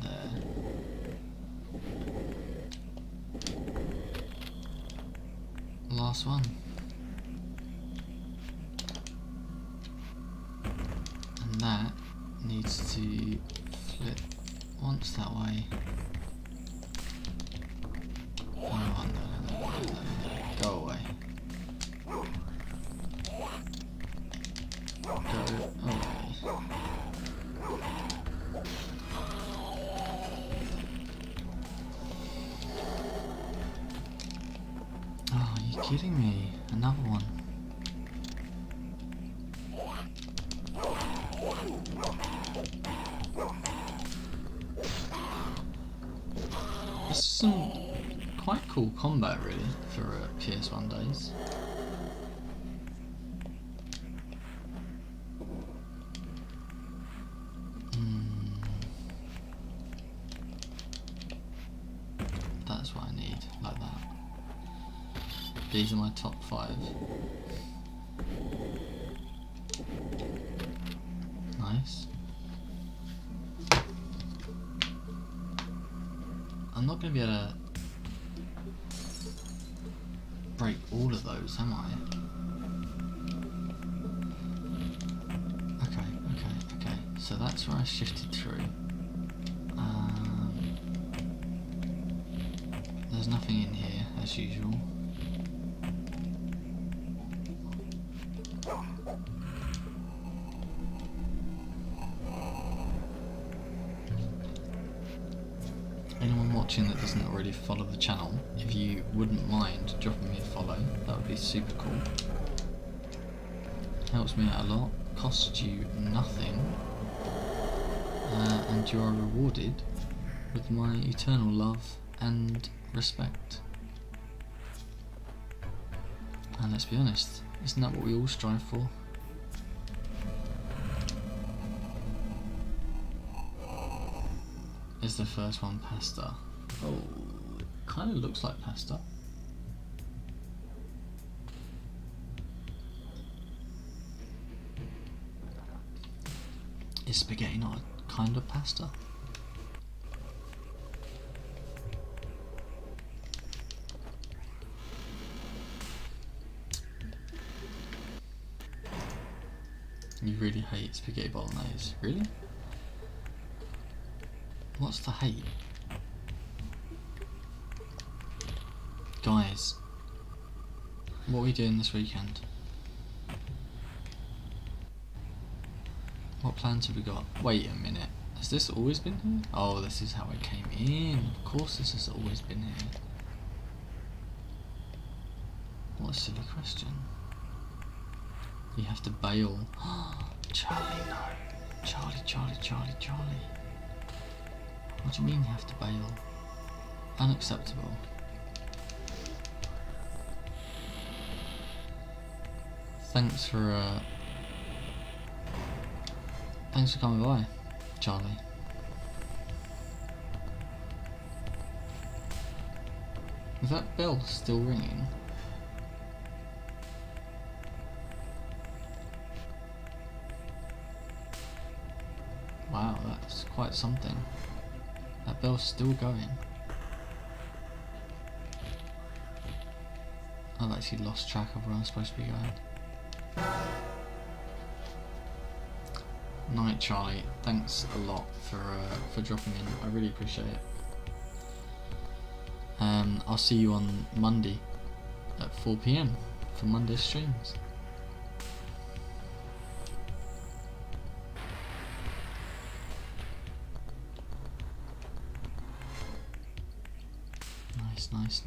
S1: there. Last one. And that needs to flip once that way. Oh, no. Go away. Go away. Oh, are you kidding me? Another one. This is some quite cool combat really for PS1 days. That's what I need, like that. These are my top 5. Nice. I'm not going to be able to break all of those, am I? Okay. So that's where I shifted through. There's nothing in here, as usual. watching that doesn't already follow the channel, if you wouldn't mind dropping me a follow, that would be super cool. Helps me out a lot, costs you nothing, and you are rewarded with my eternal love and respect. And let's be honest, isn't that what we all strive for? Is the first one pasta? Oh, it kind of looks like pasta. Is spaghetti not a kind of pasta? You really hate spaghetti bolognese, really? What's the hate? Guys, what are we doing this weekend? What plans have we got? Wait a minute, has this always been here? Oh, this is how I came in. Of course this has always been here. What a silly question. You have to bail. Charlie, no. Charlie. What do you mean you have to bail? Unacceptable. Thanks for coming by, Charlie. Is that bell still ringing? Wow, that's quite something. That bell's still going. I've actually lost track of where I'm supposed to be going. Night, Charlie. Thanks a lot for dropping in. I really appreciate it. I'll see you on Monday at 4 PM for Monday streams.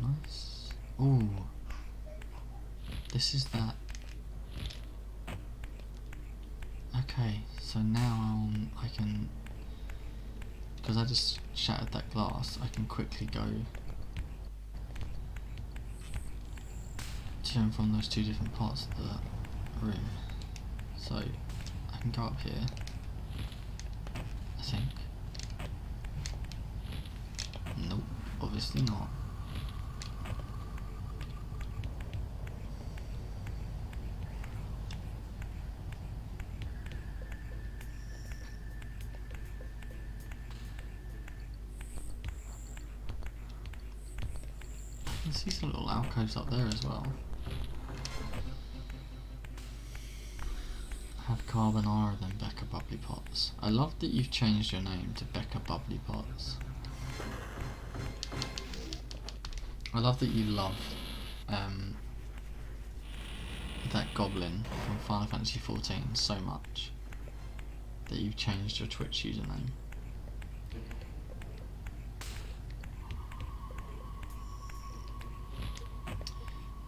S1: Nice. Ooh. This is that. Okay, so now I can, because I just shattered that glass, I can quickly go to and from those two different parts of the room. So I can go up here, I think. Nope, obviously not. I can see some little alcoves up there as well. Have carbonara than Becca Bubbly Pots. I love that you've changed your name to Becca Bubbly Pots. I love that you love that goblin from Final Fantasy XIV so much that you've changed your Twitch username.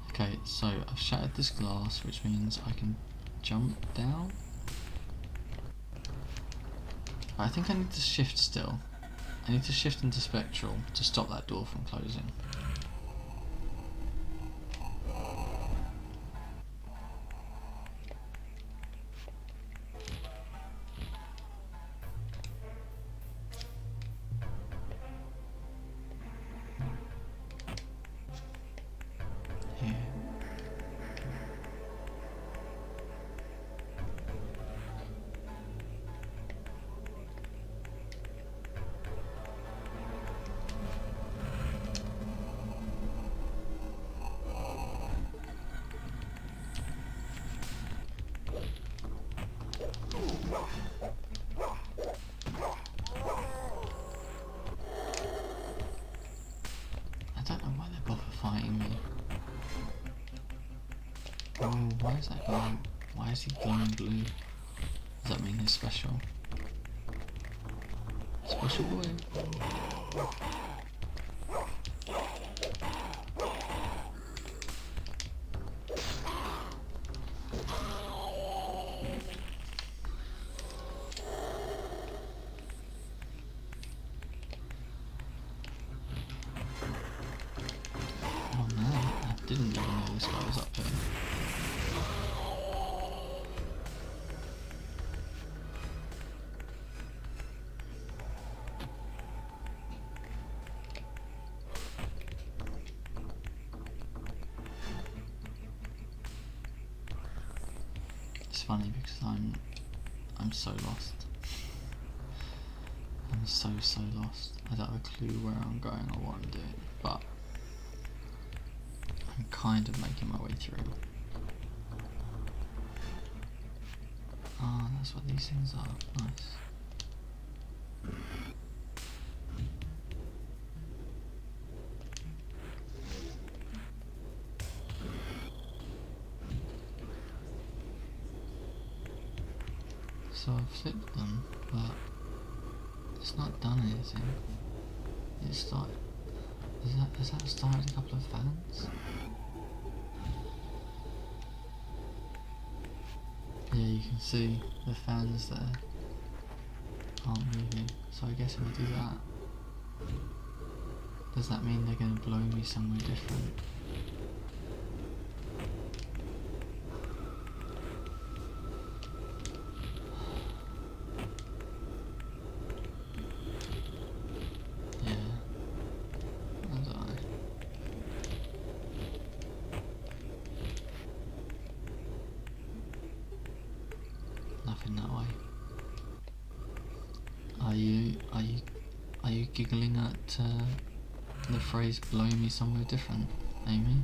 S1: Okay, so I've shattered this glass, which means I can jump down. I think I need to shift still. I need to shift into Spectral to stop that door from closing. Here. I don't know why they bother fighting me. Oh, why is that glowing? Why is he glowing blue? Does that mean he's special? Special boy. It's funny because I'm so lost. I'm so lost. I don't have a clue where I'm going or what I'm doing, but I'm kind of making my way through. Ah, that's what these things are. Nice. So I've flipped them, but it's not done anything. It started. Has that started a couple of fans? Yeah, you can see the fans there aren't moving. So I guess if I do that, does that mean they're going to blow me somewhere different? Nothing that way. Are you giggling at the phrase "blow me somewhere different," Amy?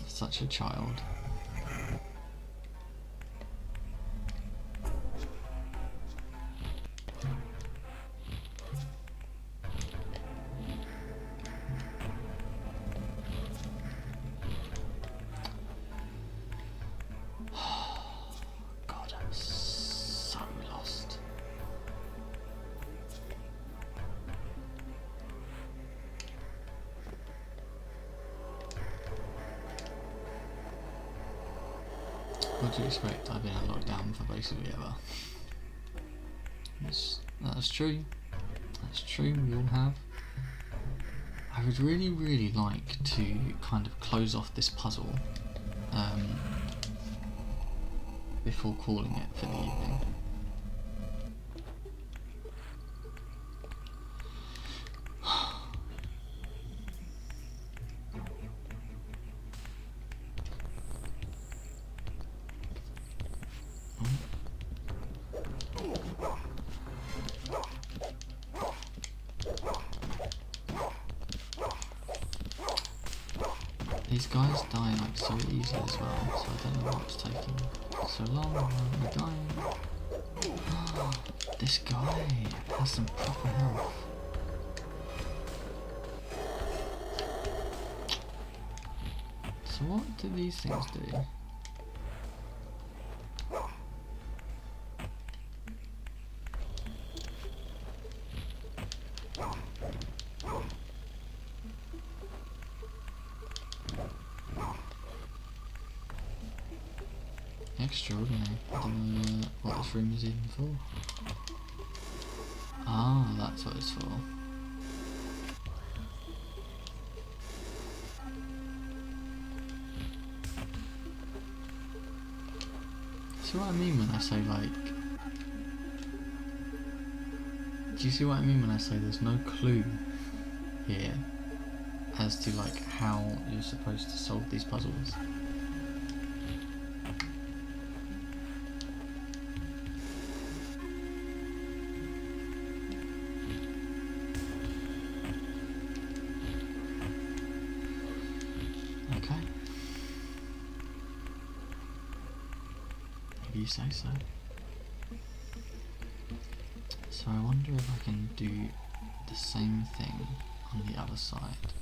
S1: Such a child. God, I'm so lost. What do you expect? I've been in lockdown for basically ever. That's true. That's true, we all have. I would really like to kind of close off this puzzle before calling it for the evening. These guys die like so easily as well, so I don't know what's taking so long. Why am I dying? This guy has some proper health. So what do these things do? Extraordinary. I don't know what this room is even for. Ah, that's what it's for. See what I mean when I say like... Do you see what I mean when I say there's no clue here as to like how you're supposed to solve these puzzles? You say so. So I wonder if I can do the same thing on the other side.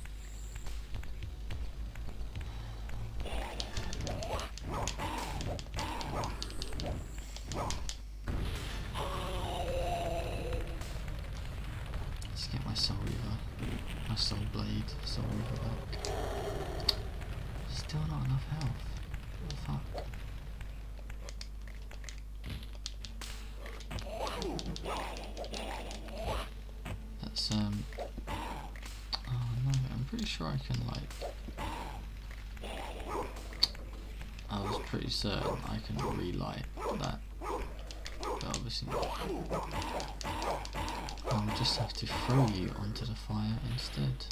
S1: Let's get my Soul Reaver, my Soul Blade, Soul Reaver back. Still not enough health. What the fuck? That's oh no, I'm pretty sure I can like, I was pretty certain I can relight that, but obviously not. I'll just have to throw you onto the fire instead.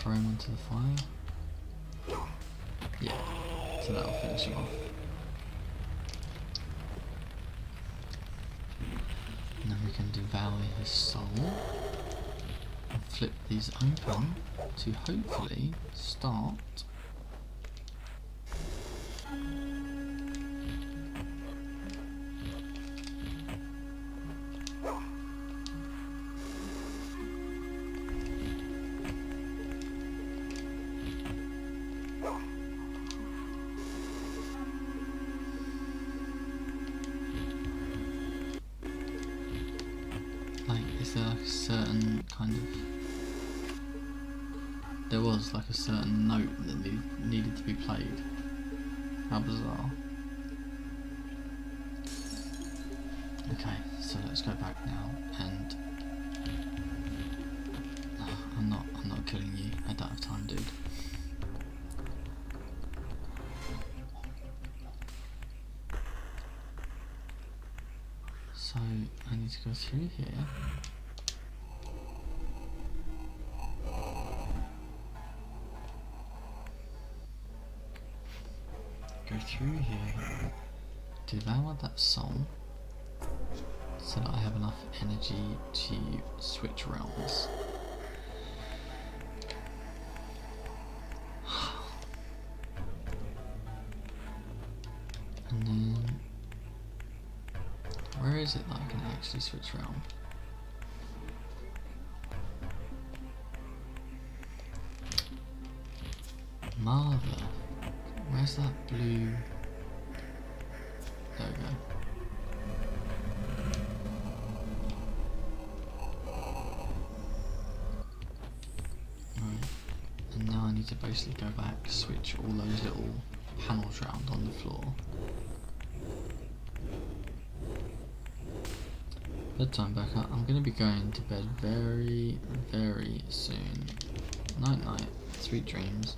S1: throw him onto the fire. Yeah, so that'll finish him off. And then we can devour his soul and flip these open to hopefully start is there like a certain kind of... There was like a certain note that needed to be played. How bizarre. Okay, so let's go back now and... I'm not killing you. I don't have time, dude. So I need to go through here. Go through here, devour that soul, so that I have enough energy to switch realms. And then, where is it that I can actually switch realm? Mother. Where's that blue? There we go. Right. And now I need to basically go back, switch all those little panels around on the floor. Bedtime back up. I'm going to be going to bed very, very soon. Night night. Sweet dreams.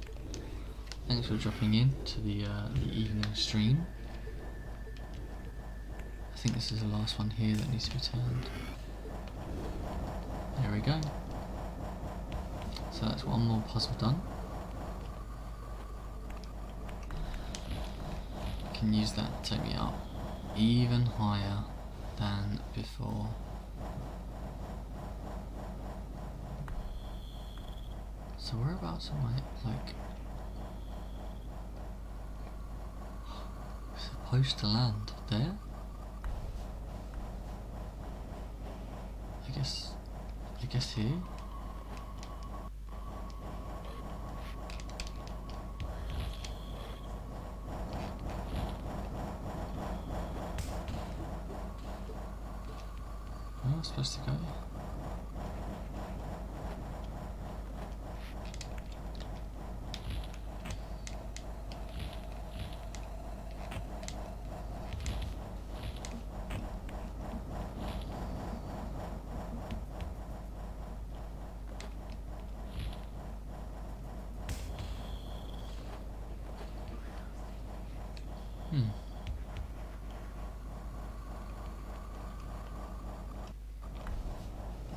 S1: Thanks for dropping in to the evening stream. I think this is the last one here that needs to be turned. There we go. So that's one more puzzle done. Can use that to take me up even higher than before. So whereabouts am I, like, supposed to land? There? I guess here? Where am I supposed to go?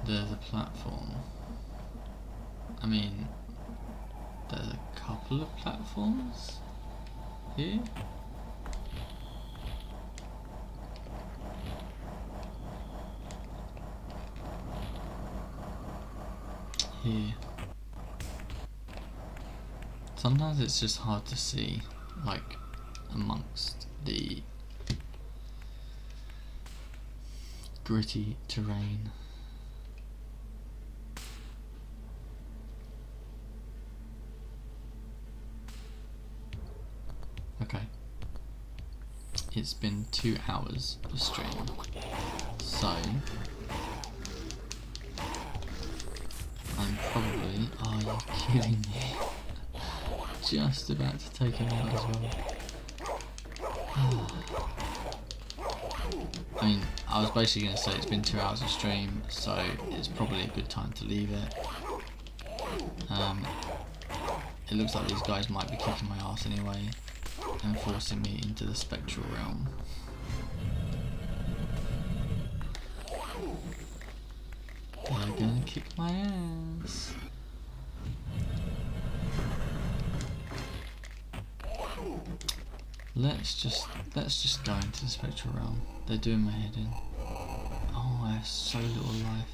S1: There's a platform. I mean, there's a couple of platforms here. Here. Sometimes it's just hard to see, like, amongst the gritty terrain. Okay. It's been 2 hours of stream, so I'm probably... Oh, you're kidding me. Just about to take him out as well. I mean, I was basically going to say it's been 2 hours of stream, so it's probably a good time to leave it. It looks like these guys might be kicking my ass anyway and forcing me into the spectral realm. They're gonna kick my ass. let's just go into the spectral realm. They're doing my head in. Oh, I have so little life.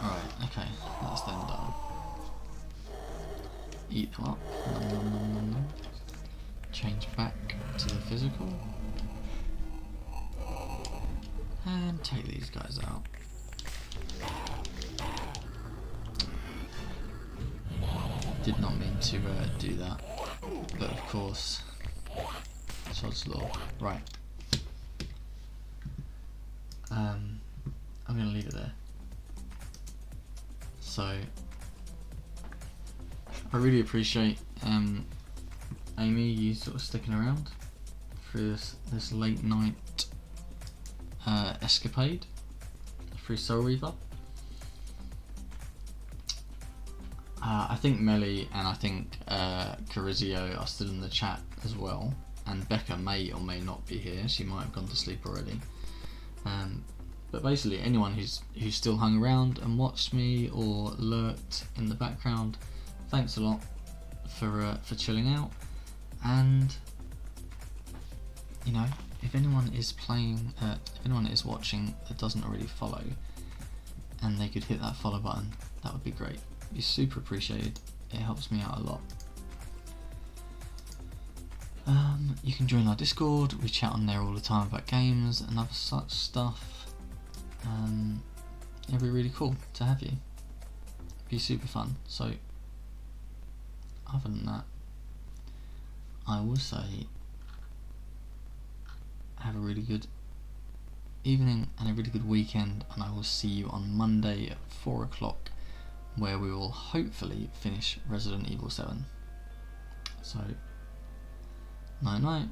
S1: Alright, okay, that's then done. Eat them up. Nom, nom, nom, nom, nom. Change back to the physical. And take these guys out. Did not mean to do that, but of course, sod's law. Right. I'm going to leave it there. So, I really appreciate Amy, you sort of sticking around through this late night escapade through Soul Reaver. I think Melly and I think Carizio are still in the chat as well, and Becca may or may not be here. She might have gone to sleep already. But basically, anyone who's still hung around and watched me or lurked in the background, thanks a lot for chilling out. And you know, if anyone is playing, if anyone is watching that doesn't already follow, and they could hit that follow button, that would be great. It'd be super appreciated. It helps me out a lot. You can join our Discord. We chat on there all the time about games and other such stuff. It'd be really cool to have you. Be super fun. So, other than that, I will say have a really good evening and a really good weekend, and I will see you on Monday at 4 o'clock, where we will hopefully finish Resident Evil 7. So, night night.